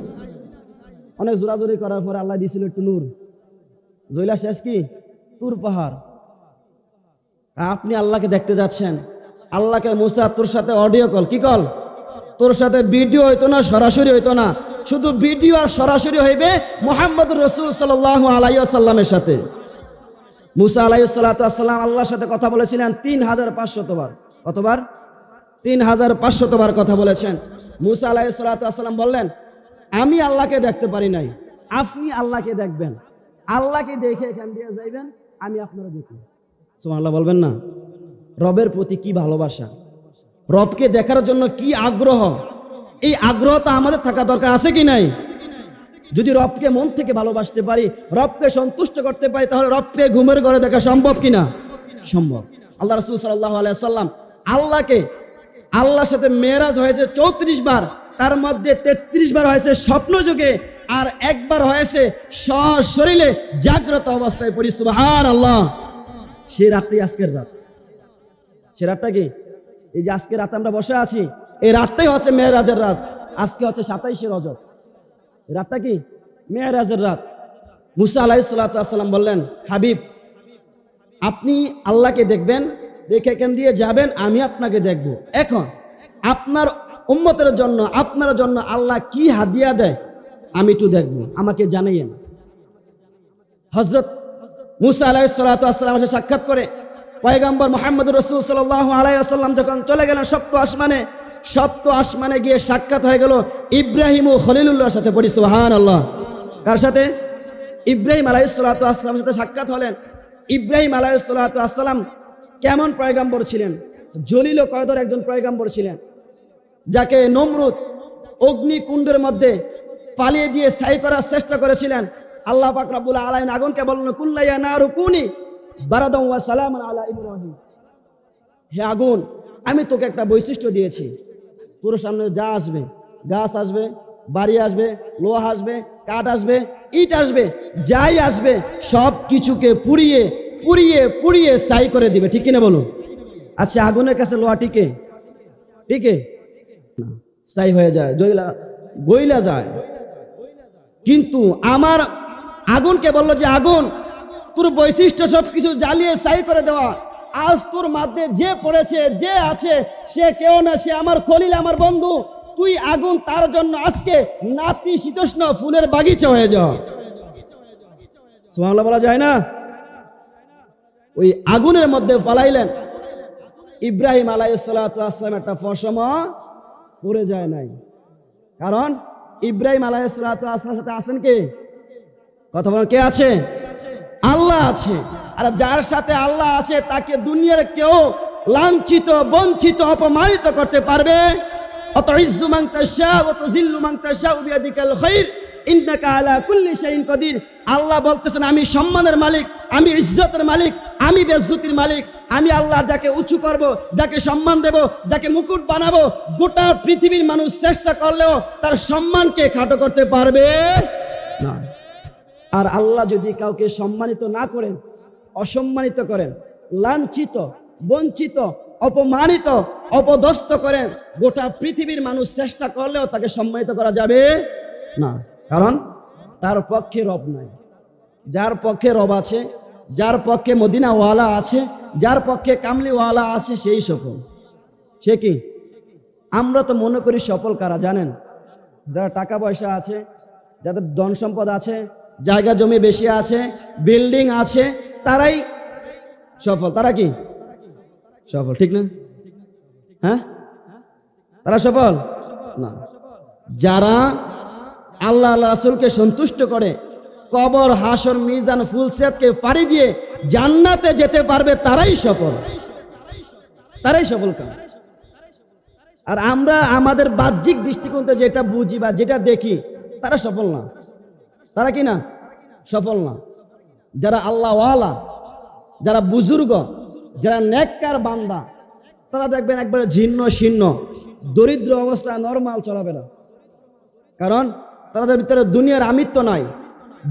অনেক জোরাজোরি করার পরে আল্লাহ দিয়েছিল একটু নূর, জইলা শেষ কি? তুর পাহাড়। আপনি আল্লাহকে দেখতে যাচ্ছেন, আল্লাহকে মূসা তোর সাথে অডিও কল, কি কল? তোর সাথে ভিডিও হইতো না, সরাসরি হইতো না, শুধু ভিডিও আর সরাসরি হইবে মুহাম্মদুর রাসূল সাল্লাল্লাহু আলাইহি ওয়াসাল্লামের সাথে। মূসা আলাইহিস সালাতু ওয়াসসালাম আল্লাহর সাথে কথা বলেছিলেন 3500 বার। কতবার? 3500 বার কথা বলেছেন। মূসা আলাইহিস সালাতু ওয়াসসালাম বললেন, আমি আল্লাহকে দেখতে পারি নাই, আপনি আল্লাহকে দেখবেন, আল্লাহকে দেখে এখান দিয়ে যাইবেন, আমি আপনারা দেখি। সুবহানাল্লাহ বলবেন না? রবের প্রতি কি ভালোবাসা, রবকে দেখার জন্য কি আগ্রহ। এই আগ্রহটা আমাদের থাকা দরকার, আছে কি নাই? যদি রবকে মন থেকে ভালোবাসতে পারি, রবকে সন্তুষ্ট করতে পারি, তাহলে রবকে ঘুমের ঘরে দেখা সম্ভব কিনা? সম্ভব। আল্লাহ রাসূল সাল্লাল্লাহু আলাইহি ওয়াসাল্লাম আল্লাহর সাথে মেরাজ হয়েছে 34 বার, তার মধ্যে 33 বার হয়েছে স্বপ্ন যুগে, আর একবার হয়েছে সশরীরে জাগ্রত অবস্থায়। পড়ি সুবহানাল্লাহ। সেই রাতটাই আজকের রাত। সে রাতটা কি? এই যে আজকে রাতে আমরা বসে আছি, এই রাতটাই হচ্ছে মেরাজের রাত। আজকে হচ্ছে 27শে রজব। এই রাতটা কি? মেরাজের রাত। মূসা আলাইহিস সালাতু ওয়াসসালাম বললেন, হাবিব আপনি আল্লাহকে দেখবেন, দেখে এখান দিয়ে যাবেন, আমি আপনাকে দেখব। এখন আপনার উম্মতের জন্য, আপনার জন্য আল্লাহ কি হাদিয়া দেয় আমি একটু দেখব, আমাকে জানাইয়েন। হযরত মূসা আলাইহিস সালাতু ওয়াসসালামের সাথে সাক্ষাৎ করে পয়গম্বর মুহাম্মদুর রাসূল সাল্লাল্লাহু আলাইহি ওয়াসাল্লাম যখন চলে গেলেন সপ্ত আসমানে গিয়ে সাক্ষাৎ হয়ে গেল ইব্রাহিম ও খলিলুল্লাহর সাথে। পড়ি সুবহানাল্লাহ। কার সাথে? ইব্রাহিম আলাইহিস সালাতু ওয়াসসালামের সাথে সাক্ষাৎ হলেন। ইব্রাহিম আলাইহিস সালাতু ওয়াসসালাম কেমন পয়গম্বর ছিলেন? জলিল ও কদর একজন পয়গম্বর ছিলেন, যাকে নমরুদ অগ্নিকুণ্ডের মধ্যে পালিয়ে দিয়ে ছাই করার চেষ্টা করেছিলেন। আল্লাহ পাক রব্বুল আলামিন আগুনকে বললেন, কুল্লা ইয়া নারু কুনি বারাদান ওয়া সালামান আলা ইব্রাহিম। হে আগুন, আমি তোকে একটা বৈশিষ্ট্য দিয়েছি, তোর সামনে যা আসবে, গাছ আসবে, বাড়ি আসবে, লোহা আসবে, কাঠ আসবে, ইট আসবে, যাই আসবে সব কিছুকে পুড়িয়ে পুড়িয়ে পুড়িয়ে ছাই করে দিবে, ঠিক কিনা বলুন? আচ্ছা, আগুনের কাছে লোহা টিকে? টিকে না, ছাই হয়ে যায়, গইলা যায়। কিন্তু আমার আগুনকে বললো যে আগুন, তোর বৈশিষ্ট্য সবকিছু জ্বালিয়ে ছাই করে দেওয়া। আজ তোর মধ্যে যে পড়েছে, যে আছে, সে কেউ না, সে আমার খলিল, আমার বন্ধু। তুই আগুন তার জন্য আজকে নাতিশীতোষ্ণ ফুলের বাগিচা হয়ে যাও। সুবহানাল্লাহ বলা যায় না? ওই আগুনের মধ্যে পালাইলেন। ইব্রাহিম আলাইহিস সালাতু ওয়াস সালাম একটা পশম পড়ে যায় নাই। কারণ ইব্রাহিম আলাইহিস সালাতু ওয়াস সালামের সাথে আছেন কে? কথা বলেন, কে আছে? আল্লাহ আছে। আর যার সাথে আল্লাহ আছে তাকে দুনিয়ার কেউ লাঞ্ছিত, বঞ্চিত, অপমানিত করতে পারবে? অত ইজ্জু মান তাশা ওয়া তুযিল্লু মান তাশা বিয়াদিকাল খায়র ইন্নাকা আলা কুল্লি শাইইন কাদির। আল্লাহ বলতেছেন, আমি সম্মানের মালিক, আমি ইজ্জতের মালিক, আমি বেজ্জতির মালিক। আমি আল্লাহ যাকে উঁচু করব, যাকে সম্মান দেব, যাকে মুকুট বানাবো, গোটা পৃথিবীর মানুষ চেষ্টা করলেও তার সম্মানকে খাটো করতে পারবে না। আর আল্লাহ যদি কাউকে সম্মানিত না করেন, অসম্মানিত করেন, লাঞ্ছিত, বঞ্চিত, অপমানিত, অপদস্থ করেন, গোটা পৃথিবীর মানুষ চেষ্টা করলেও তাকে সম্মানিত করা যাবে না। কারণ তার পক্ষে রব নাই। যার পক্ষে রব আছে, যার পক্ষে মদিনাওয়ালা আছে, যার পক্ষে কামলিওয়ালা আছে, সেই সফল। সে কি? আমরা তো মনে করি সফল কারা জানেন? যারা টাকা পয়সা আছে, যাদের ধন সম্পদ আছে, জায়গা জমি বেশি আছে, বিল্ডিং আছে, তারাই সফল। তারা কি সফল? ঠিক না? হ্যাঁ, তারা সফল না। যারা আল্লাহ রাসূলকে সন্তুষ্ট করে, কবর, হাসর, মিজান, ফুলসেতকে পাড়ি দিয়ে জান্নাতে যেতে পারবে, তারাই সফল, তারাই সফল কাম। আর আমরা আমাদের বাহ্যিক দৃষ্টিকোণ থেকে যেটা বুঝি বা যেটা দেখি, তারা সফল না। তারা কি না? সফল না। যারা আল্লাহওয়ালা, যারা বুজুর্গ, যারা নেককার বান্দা, তারা দেখবেন একবারে ঝিন্ন শীর্ণ, দরিদ্র অবস্থায় নরমাল চলাবে না। কারণ তাদের ভিতরে দুনিয়ার আমিত্ব নাই,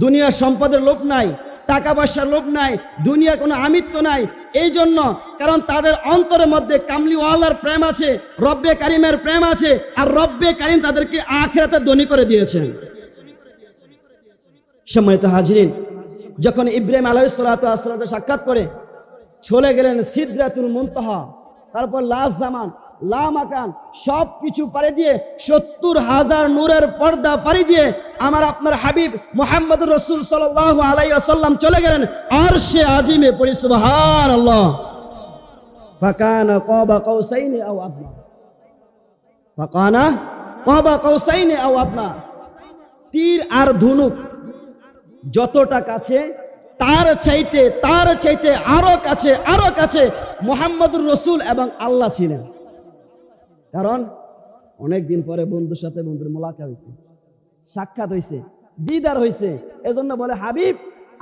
দুনিয়ার সম্পদের লোভ নাই, টাকা পয়সার লোভ নাই, দুনিয়ার কোনো আমিত্ব নাই। এই জন্য, কারণ তাদের অন্তরের মধ্যে কামলিওয়ালার প্রেম আছে, রব্বে কারিমের প্রেম আছে। আর রব্বে কারিম তাদেরকে আখিরাতে ধনী করে দিয়েছেন। সম্মানিত হাজিরিন, যখন ইব্রাহিম আলাইহিস সালাতু ওয়াস সালাম সাক্ষাৎ করে চলে গেলেন সিদরাতুল মুনতাহা, তারপর লাস জামান, লা মাকান, সব কিছু পাড়ি দিয়ে ৭০,০০০ নূরের পর্দা পাড়ি দিয়ে আমার আপনার হাবিব মুহাম্মদুর রাসূল সাল্লাল্লাহু আলাইহি ওয়াসাল্লাম চলে গেলেন আরশে আজিমে। পড়ি সুবহানাল্লাহ। ফাকানা কাবা কাউসাইনি আও আদনা, ফাকানা কাবা কাউসাইনি আও আদনা। তীর আর ধনুক যতটা কাছে, তার চাইতে আরো কাছে, আরো কাছে মুহাম্মদুর রাসূল এবং আল্লাহ ছিলেন। কারণ অনেকদিন পরে বন্ধুর সাথে বন্ধুর মোলাকাত হয়েছে, সাক্ষাৎ হয়েছে, দিদার হয়েছে, এজন্য বলে হাবিব।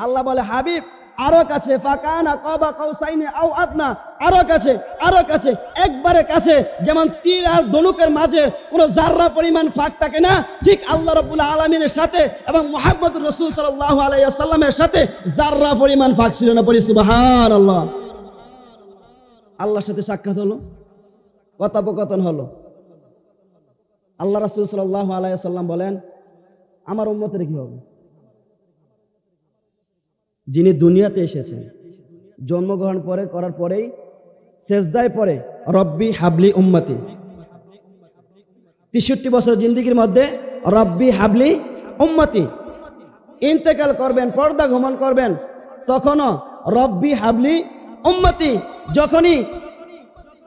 আল্লাহ বলে হাবিব আরো কাছে, ফাকানা কাবা কাউসাইনি আও আদনা, আরো কাছে, আরো কাছে, একবারে কাছে। যেমন তীর আর ধনুকের মাঝে কোনো জাররা পরিমাণ ফাঁক থাকে না, ঠিক আল্লাহ রাব্বুল আলামিনের সাথে এবং মুহাম্মদুর রাসূল সাল্লাল্লাহু আলাইহি ওয়াসাল্লামের সাথে জাররা পরিমাণ ফাঁক ছিল না। পড়ি সুবহানাল্লাহ। আল্লাহর সাথে সাক্ষাৎ হলো, কথোপকথন হলো। আল্লাহ রাসূল সাল্লাল্লাহু আলাইহি ওয়াসাল্লাম বলেন, আমার উম্মতের কি হবে? যিনি দুনিয়াতে এসেছেন, জন্মগ্রহণ করার পরেই সেজদায় পড়ে রব্বি হাবলি উম্মতি, ৬৩ বছর জিন্দেগির মধ্যে রব্বি হাবলি উম্মতি। ইন্তেকাল করবেন, পর্দা গমন করবেন, তখনও রব্বি হাবলি উম্মতি। যখনই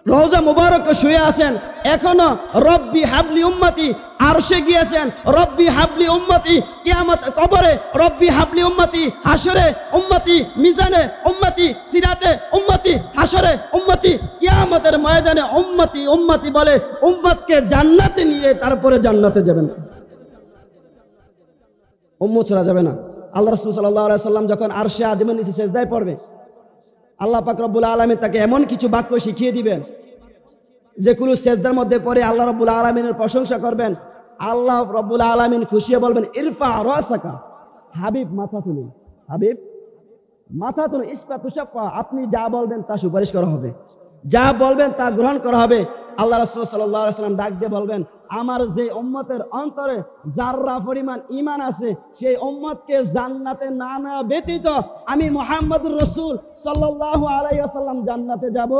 রওজা মুবারক শুয়ে আছেন, এখনো রব্বি হাবলি উম্মতি। আরশে গিয়েছেন রব্বি হাবলি উম্মতি, কিয়ামত কবরে রব্বি হাবলি উম্মতি, হাসরে উম্মতি, মিজানে উম্মতি, সিরাতে উম্মতি, হাসরে উম্মতি, কিয়ামতের ময়দানে উম্মতি উম্মতি বলে উম্মতকে জান্নাতে নিয়ে তারপরে জান্নাতে যাবেন। উম্মত ছাড়া যাবে না। আল্লাহ রাসূল সাল্লাল্লাহু আলাইহি সাল্লাম যখন আরশে আজিমের নিচে সিজদায় পড়বে, আল্লাহ পাক রব্বুল আলামিন তাকে এমন কিছু বাক্য শিখিয়ে দিবেন, যেগুলো সিজদার মধ্যে পড়ে আল্লাহ রব্বুল আলামিনের প্রশংসা করবেন। আল্লাহ রব্বুল আলামিন খুশিয়ে বলবেন, ইরফা রাসাকা, হাবিব মাথা তুলুন, হাবিব মাথা তুলুন, ইসফা তুশাফা, আপনি যা বলবেন তা সুপারিশ করা হবে, যা বলবেন তা গ্রহণ করা হবে। আল্লাহ রাসূল সাল্লাল্লাহু আলাইহি ওয়াসাল্লাম ডাক দিয়ে বলবেন, আমার যে উম্মতের অন্তরে যাররা পরিমাণ ঈমান আছে সেই উম্মতকে জান্নাতে না নেওয়া ব্যতীত আমি মুহাম্মদুর রাসূল সাল্লাল্লাহু আলাইহি ওয়াসাল্লাম জান্নাতে যাব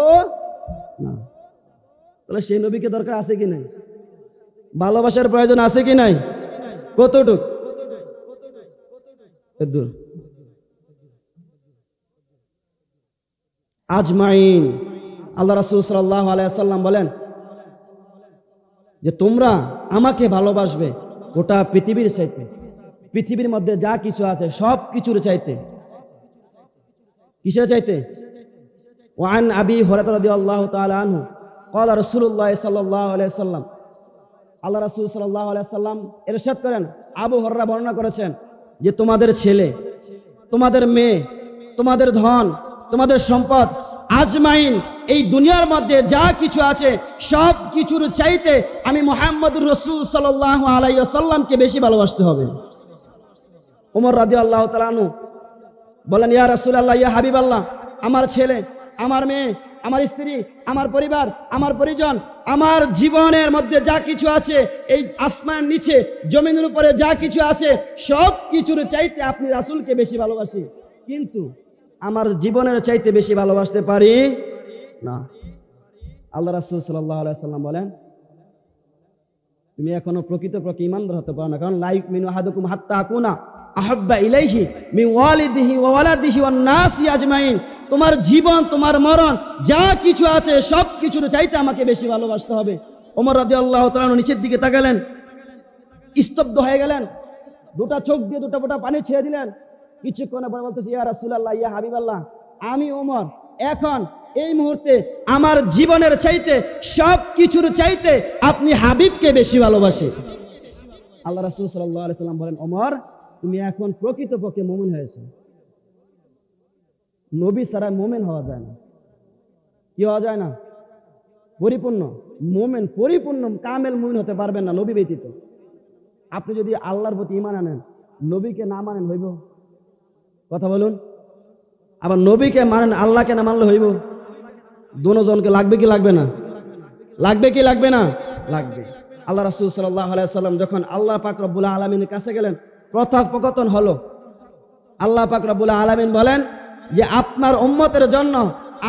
না। তাহলে সেই নবীকে দরকার আছে কি নাই? ভালোবাসার প্রয়োজন আছে কি নাই? কতটুক? দূর আজমাইন। আল্লাহ রাসূল সাল্লাল্লাহু আলাইহি ওয়াসাল্লাম বলেন যে তোমরা আমাকে ভালোবাসবে গোটা পৃথিবীর চাইতে, পৃথিবীর মধ্যে যা কিছু আছে সব কিছুর চাইতে। কিসের চাইতে? ওয়ান আবি হুরায়রা রাদিয়াল্লাহু তাআলা আনহু ক্বালা রাসূলুল্লাহ সাল্লাল্লাহু আলাইহি ওয়াসাল্লাম, আল্লাহ রাসূল সাল্লাল্লাহু আলাইহি ওয়াসাল্লাম ইরশাদ করেন, আবু হুরায়রা বর্ণনা করেছেন যে তোমাদের ছেলে, তোমাদের মেয়ে, তোমাদের ধন, তোমাদের সম্পদ, আজমাইন, এই দুনিয়ার মধ্যে যা কিছু আছে সব কিছুর চাইতে আমি মুহাম্মদুর রাসূল সাল্লাল্লাহু আলাইহি ওয়াসাল্লামকে বেশি ভালোবাসতে হবে। ওমর রাদিয়াল্লাহু তাআলা আনহু বলেন, ইয়া রাসূলুল্লাহ, ইয়া হাবিবাল্লাহ, আমার ছেলে, আমার মেয়ে, আমার স্ত্রী, আমার পরিবার, আমার পরিজন, আমার জীবনের মধ্যে যা কিছু আছে, এই আসমানের নিচে জমিনের উপরে যা কিছু আছে সব কিছুর চাইতে আপনি রাসূলকে বেশি ভালোবাসি, কিন্তু আমার জীবনের চাইতে বেশি ভালোবাসতে পারি না। আল্লাহ রাসূল সাল্লাল্লাহু আলাইহি ওয়াসাল্লাম বলেন, তুমি এখনো প্রকৃতপক্ষে ঈমানদার হতে পারো না, কারণ লা ইউমিনু আহাদুকুম হাত্তা আকুনা আহাব্বা ইলাইহি মিন ওয়ালিদিহি ওয়া ওয়ালাদিহি ওয়ান নাসি আজমাইন। তোমার জীবন, তোমার মরণ যা কিছু আছে সব কিছুর চাইতে আমাকে বেশি ভালোবাসতে হবে। ওমর রাদিয়াল্লাহু তাআলা নিচের দিকে তাকালেন, স্তব্ধ হয়ে গেলেন, দুটা চোখ দিয়ে দুটা ফোঁটা পানি ছেড়ে দিলেন। কিছুক্ষণে পরে বলতেছে, ইয়া রাসূলুল্লাহ, ইয়া হাবিবাল্লাহ, আমি ওমর এখন এই মুহূর্তে আমার জীবনের চাইতে সব কিছুর চাইতে আপনি হাবিবকে বেশি ভালোবাসি। আল্লাহ রাসূল সাল্লাল্লাহু আলাইহি ওয়াসাল্লাম বলেন, ওমর তুমি এখন প্রকৃতপক্ষে মুমিন হয়েছে। নবী ছাড়া মুমিন হওয়া যায় না। কি হওয়া যায় না? পরিপূর্ণ মুমিন, পরিপূর্ণ কামেল মুমিন হতে পারবেন না নবী ব্যতীত। আপনি যদি আল্লাহর প্রতি ঈমান আনেন, নবীকে না মানেন হইব? কথা বলুন। আবার নবীকে মানেন, আল্লাহকে না মানলে হইব? দুজনকে লাগবে কি লাগবে না? লাগবে কি লাগবে না? লাগবে। আল্লাহ রাসূল সাল্লাল্লাহু আলাইহি ওয়াসাল্লাম যখন আল্লাহ পাক রব্বুল আলামিনের কাছে গেলেন, কথোপকথন হলো। আল্লাহ পাক রব্বুল আলামিন বলেন যে আপনার উম্মতের জন্য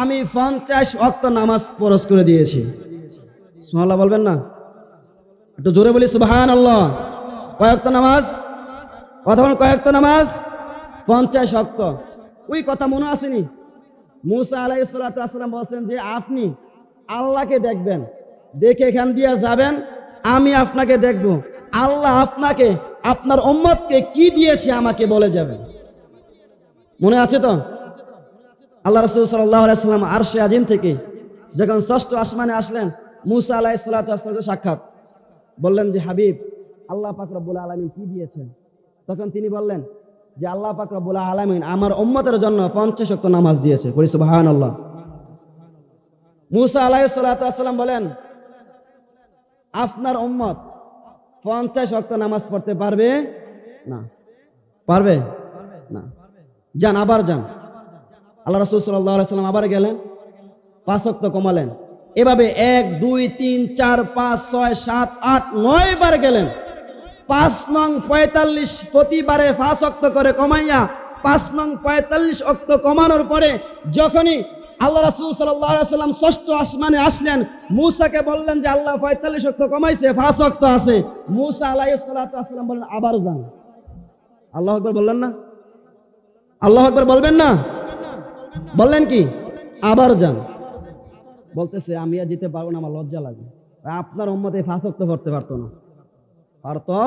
আমি 50 ওয়াক্ত নামাজ ফরজ করে দিয়েছি। সুবহানাল্লাহ বলবেন না? একটু জোরে বলি সুবহানাল্লাহ। কয় ওয়াক্ত নামাজ? কথা বলেন, কয় ওয়াক্ত নামাজ? 50 ওয়াক্ত। ওই কথা মনে আসেনি? মুসা আলাইহিস সালাতু ওয়াস সালাম বলেন যে আপনি আল্লাহকে দেখবেন, দেখে এখান দিয়ে যাবেন, আমি আপনাকে দেখব। আল্লাহ আপনাকে, আপনার উম্মতকে কি দিয়েছে আমাকে বলে যাবেন। মনে আছে তো? আল্লাহ রাসূল সাল্লাল্লাহু আলাইহি ওয়াসাল্লাম আরশে আজিম থেকে যখন ষষ্ঠ আসমানে আসলেন, মুসা আলাইহিস সালাতু ওয়াস সালামের সাক্ষাৎ, বললেন যে হাবিব, আল্লাহ পাক রব্বুল আলামিন কি দিয়েছেন? তখন তিনি বললেন যে আল্লাহ পাক রব্বুল আলামিন আমার উম্মতের জন্য 50 ওয়াক্ত নামাজ দিয়েছে। বলি সুবহানাল্লাহ। মুসা আলাইহিস সালাতু ওয়াস সালাম বলেন, আপনার উম্মত 50 ওয়াক্ত নামাজ পড়তে পারবে না। পারবে না। যান, আবার যান। আল্লাহ রাসূল সাল্লাল্লাহু আলাইহি ওয়াসাল্লাম আবার গেলেন, 5 ওয়াক্ত কমালেন। এভাবে 1 2 3 4 5 6 7 8 9 বার গেলেন। 5 নং 45 প্রতিবারে 5 ওয়াক্ত করে কমাইয়া 5 নং 45 ওয়াক্ত কমানোর পরে যখনই আল্লাহ রাসূল সাল্লাল্লাহু আলাইহি ওয়াসাল্লাম ষষ্ঠ আসমানে আসলেন, মূসাকে বললেন যে আল্লাহ 45 ওয়াক্ত কমাইছে, 5 ওয়াক্ত আছে। মূসা আলাইহিস সালাতু ওয়াস সালাম বললেন, আবার যান। আল্লাহু আকবার বললেন না? আল্লাহু আকবার বলবেন না? বললেন কি? আবার যান। বলতেছে আমি আর যেতে পারবো না, আমার লজ্জা লাগে। আপনার উম্মত এই 5 ওয়াক্ত পড়তে পারতো না? পারতো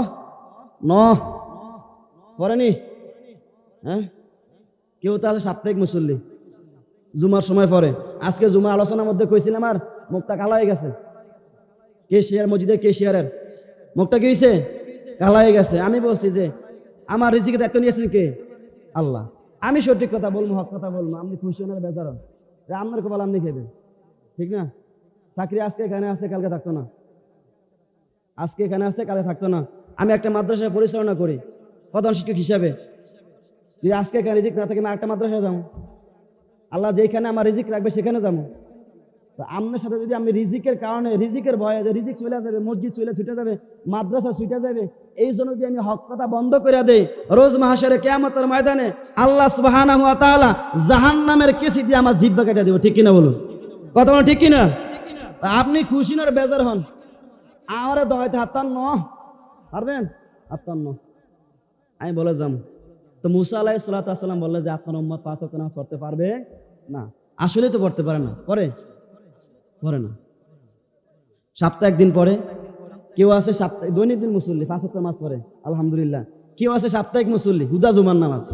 না? পড়েনি? হ্যাঁ, কেউ তো আছে সাপ্তাহিক মুসল্লি, জুমার সময় পড়ে। আজকে জুমা আলোচনার মধ্যে কইছিলাম আর মুখটা কালা হয়ে গেছে। কেশিয়ার মসজিদের কেশিয়ারের মুখটা কি হয়েছে? কালা হয়ে গেছে। আমি বলছি যে আমার রিজিকের দায়িত্ব নিয়েছেন কে? আল্লাহ। আমি সঠিক কথা বলবো, হক কথা বলবো। আপনি খুশি হন বেজার, আপনার কপাল আপনি খেবেন, ঠিক না? চাকরি আজকে এখানে আছে, কালকে থাকতো না। আজকে এখানে আছে, কালকে থাকতো না। আমি একটা মাদ্রাসায় পরিচালনা করি প্রধান শিক্ষক হিসাবে। যদি আজকে এখানে রিজিক না থাকে, আমি একটা মাদ্রাসায় যাবো। আল্লাহ যেখানে আমার রিজিক রাখবে সেখানে যাবো। তো আপনার সাথে যদি আমি রিজিকের কারণে, রিজিকের ভয়ে, যে রিজিক চলে যাবে, মসজিদ চলে ছুটে যাবে, মাদ্রাসা ছুটে যাবে, এই জন্য যদি আমি হক কথা বন্ধ করে দেই, রোজ মাহশরে কিয়ামতের ময়দানে আল্লাহ সুবহানাহু ওয়া তাআলা জাহান্নামের কেসি দিয়ে আমার জিহ্বা কেটে দেব। ঠিক কিনা বলুন? কথা বলুন, ঠিক কিনা? আপনি খুশি নর বেজার হন? আমার দয়াতে হাত্তান ন পারবেন? হাত্তান ন আমি বলে যাম। তো মুসা আলাইহিস সালাতু ওয়াস সালাম বললেন যে আপনার উম্মত 5 ওয়াক্ত নামাজ পড়তে পারবে না। আসলে তো পড়তে পারে না, পড়ে না। সপ্তাহে একদিন পড়ে, কেউ আছে সপ্তাহে দৈনন্দিন মুসল্লি 5 ওয়াক্ত নামাজ পড়ে আলহামদুলিল্লাহ, কেউ আছে সাপ্তাহিক মুসল্লি হুদা জুমার নামাজ,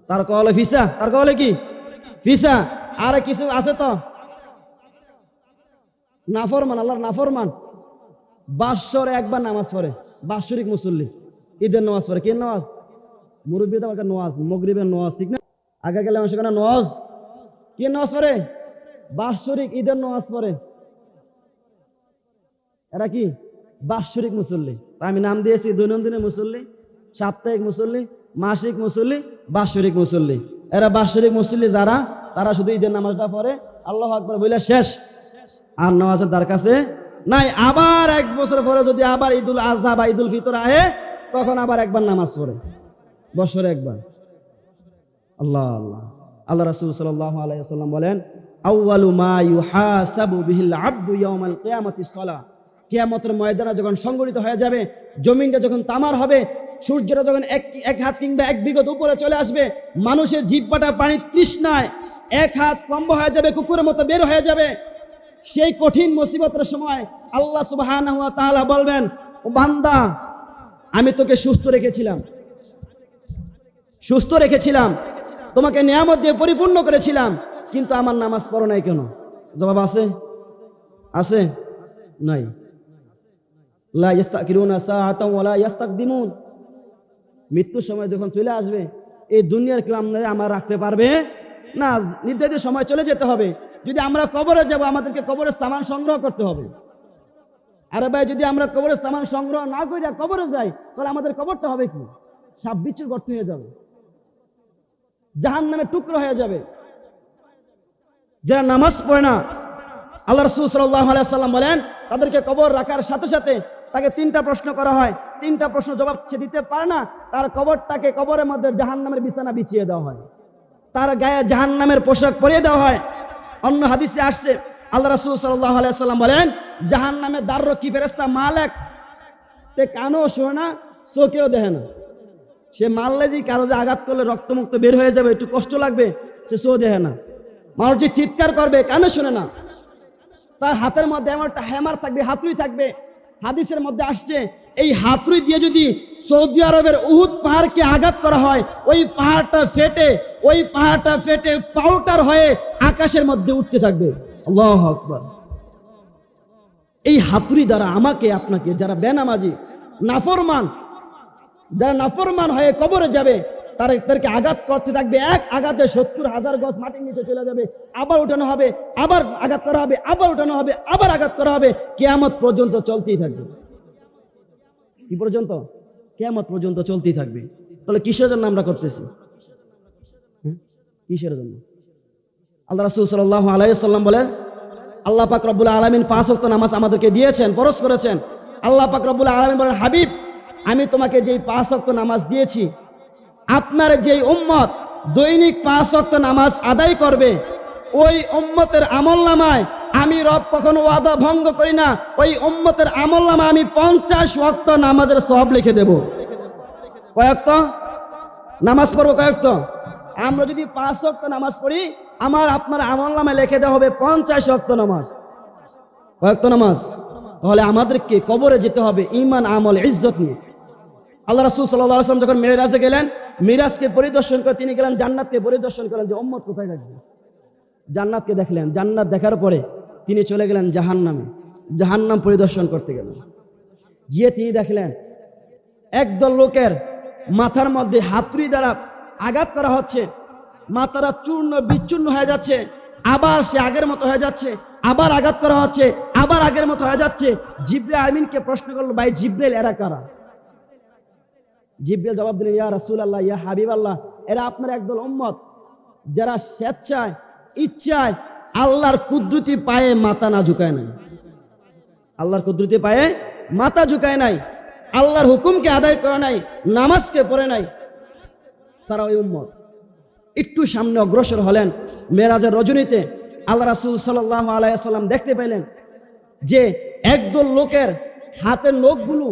তার কওয়ালে ফিসা, তার কওয়ালে কি ফিসা। আর কিছু আছে তো নাফরমান, আল্লাহর নাফরমান, বাৎসরে একবার নামাজ পড়ে, বাৎসরিক মুসল্লি, ঈদের নামাজ পড়ে। কি নামাজ? মুরব্বী তো নওয়াজ, মগরিবের নওয়াজ, ঠিক না? আগে গেলে সেখানে নওয়াজ, কি নামাজ পড়ে? বাৎসরিক ঈদের নামাজ পড়ে। এরা কি বাৎসরিক মুসল্লি। আমি নাম দিয়েছি দৈনন্দিনের মুসল্লি, সাপ্তাহিক মুসল্লি, মাসিক মুসল্লি, বাৎসরিক মুসল্লি। এরা বাৎসরিক মুসল্লি যারা, তারা শুধু ঈদের নামাজটা পড়ে, আল্লাহু আকবার বলে শেষ, আর নামাজের তার কাছে নাই। আবার 1 বছর পরে যদি আবার ঈদুল আজহা বা ঈদুল ফিতর আহে, তখন আবার একবার নামাজ পড়ে, বছরে একবার। আল্লাহ আল্লাহ আল্লাহ রাসূল সাল্লাল্লাহু আলাইহি ওয়াসাল্লাম বলেন, আউয়ালু মা ইউহাসাবু বিহিল আবদু ইয়াউমাল কিয়ামাতিস সালাহ। কিয়ামতের ময়দানে যখন সংগঠিত হয়ে যাবে, জমিনটা যখন তামার হবে, সূর্যটা যখন এক হাত কিংবা 1 বিঘত উপরে চলে আসবে, মানুষের জিহ্বাটা পানির তৃষ্ণায় 1 হাত লম্বা হয়ে যাবে, কুকুরের মতো বের হয়ে যাবে। সেই কঠিন মুসিবতের সময় আল্লাহ সুবহানাহু ওয়া তাআলা বলবেন, ও বান্দা, আমি তোকে সুস্থ রেখেছিলাম, তোমাকে নিয়ামত দিয়ে পরিপূর্ণ করেছিলাম, কিন্তু আমার নামাজ পড়ো নাই কেন? জবাব আছে নাই। লা ইস্তাকিরুনা সাআতাও ওয়া লা ইস্তাকদিমুন। মৃত্যুর সময় যখন চলে আসবে, এই দুনিয়ার কেউ আমরা রাখতে পারবে না। নির্ধারিত সময় চলে যেতে হবে। যদি আমরা কবরে যাব, আমাদেরকে কবরের সামান সংগ্রহ করতে হবে। আরে ভাই, যদি আমরা কবরের সামান সংগ্রহ না করে কবরে যাই, তাহলে আমাদের কবরটা হবে কি? সাপ বিচ্ছুর গর্ত হয়ে যাবে, জাহান্নামের টুকরো হয়ে যাবে। যারা নামাজ পড়ে না, আল্লাহ রাসূল সাল্লাল্লাহু আলাইহি ওয়াসাল্লাম বলেন, তাদেরকে কবর রাখার সাথে সাথে তাকে 3টা প্রশ্ন করা হয়। 3টা প্রশ্ন জবাব সে দিতে পারে না, তার কবরটাকে কবরের মধ্যে জাহান্নামের বিছানা বিছিয়ে দেওয়া হয়, তার গায়ে জাহান্নামের পোশাক পরিয়ে দেওয়া হয়। অন্য হাদিসে আসছে, আল্লাহ রাসূল সাল্লাল্লাহু আলাইহি ওয়াসাল্লাম বলেন, জাহান্নামের দ্বাররক্ষী ফেরেশতা মালাক, তে কানও শোনে না, চোখেও দেখে না। সে মারলে যে কারো যে আঘাত করলে রক্তমুক্ত বের হয়ে যাবে, একটু কষ্ট লাগবে, সে চোখ দেখে না। মানুষ যে চিৎকার করবে, কানে শোনে না। তার হাতের মধ্যে এমন একটা হ্যামার থাকবে, হাতুড়ি থাকবে। হাদিসের মধ্যে আসছে, এই হাতুড়ি দিয়ে যদি সৌদি আরবের উহুদ পাহাড়কে আঘাত করা হয়, ওই পাহাড়টা ফেটে পাউডার হয়ে আকাশের মধ্যে উঠতে থাকবে। আল্লাহু আকবার। এই হাতুড়ি দ্বারা আমাকে আপনাকে, যারা বেনামাজি নাফরমান হয়ে কবরে যাবে, তাদেরকে আঘাত করতে থাকবে। এক আঘাতে 70,000 গজ মাটির নিচে চলে যাবে, আবার উঠানো হবে, আবার আঘাত করা হবে, আবার উঠানো হবে, আবার আঘাত করা হবে, কিয়ামত পর্যন্ত চলতেই থাকবে। কি পর্যন্ত? কিয়ামত পর্যন্ত চলতেই থাকবে। তাহলে কিসের জন্য আমরা করতেছি? কিসের জন্য? আল্লাহ রাসূল সাল্লাল্লাহু আলাইহি ওয়াসাল্লাম বলেন, আল্লাহ পাক রব্বুল আলামিন 5 ওয়াক্ত নামাজ আমাদেরকে দিয়েছেন, ফরজ করেছেন। আল্লাহ পাক রব্বুল আলামিন বলেন, হাবিব, আমি তোমাকে যেই 5 ওয়াক্ত নামাজ দিয়েছি, আপনার যেই উম্মত দৈনিক 5 ওয়াক্ত নামাজ আদায় করবে, ওই উম্মতের আমলনামায় আমি রব কখনো ওয়াদা ভঙ্গ করি না, ওই উম্মতের আমলনামায় আমি 50 ওয়াক্ত নামাজের সওয়াব লিখে দেব। কয়েকত নামাজ পড়বো? কয়েকত? আমরা যদি 5 ওয়াক্ত নামাজ পড়ি, আমার আপনার আমলনামায় লিখে দেওয়া হবে 50 ওয়াক্ত নামাজ। কয়েকত নামাজ? তাহলে আমাদেরকে কবরে যেতে হবে ঈমান, আমল, ইজ্জত নিয়ে। আল্লাহ রাসূল সাল্লাল্লাহু আলাইহি ওয়াসাল্লাম যখন মেরাজে গেলেন, মিরাজকে পরিদর্শন করে তিনি গেলেন জান্নাতকে পরিদর্শন করেন, যে উম্মত কোথায় থাকবে। জান্নাতকে দেখলেন, জান্নাত দেখার পরে তিনি চলে গেলেন জাহান্নামে, জাহান্নাম পরিদর্শন করতে গেলেন। গিয়ে তিনি দেখলেন একদল লোকের মাথার মধ্যে হাতুড়ি দ্বারা আঘাত করা হচ্ছে, মাথাটা চূর্ণ বিচূর্ণ হয়ে যাচ্ছে, আবার সে আগের মতো হয়ে যাচ্ছে, আবার আঘাত করা হচ্ছে, আবার আগের মতো হয়ে যাচ্ছে। জিবরাইল আমিনকে প্রশ্ন করলো, ভাই জিবরাইল, এরা কারা? জিবরাইল জবাব দিলেন, ইয়া রাসূলুল্লাহ, ইয়া হাবিবাল্লাহ, এরা আপনার একদল উম্মত, যারা স্বেচ্ছায় ইচ্ছায় আল্লাহর কুদরতি পায়ে মাথা না ঝুঁকায় নাই, আল্লাহর কুদরতি পায়ে মাথা ঝুঁকায় নাই, আল্লাহর হুকুমকে আদায় করে নাই, নামাজকে পড়ে নাই, তারা ওই উম্মত। একটু সামনে অগ্রসর হলেন, মেরাজের রজনীতে আল্লাহ রাসূল সাল্লাল্লাহু আলাইহি ওয়াসাল্লাম দেখতে পেলেন যে একদল লোকের হাতের নখগুলো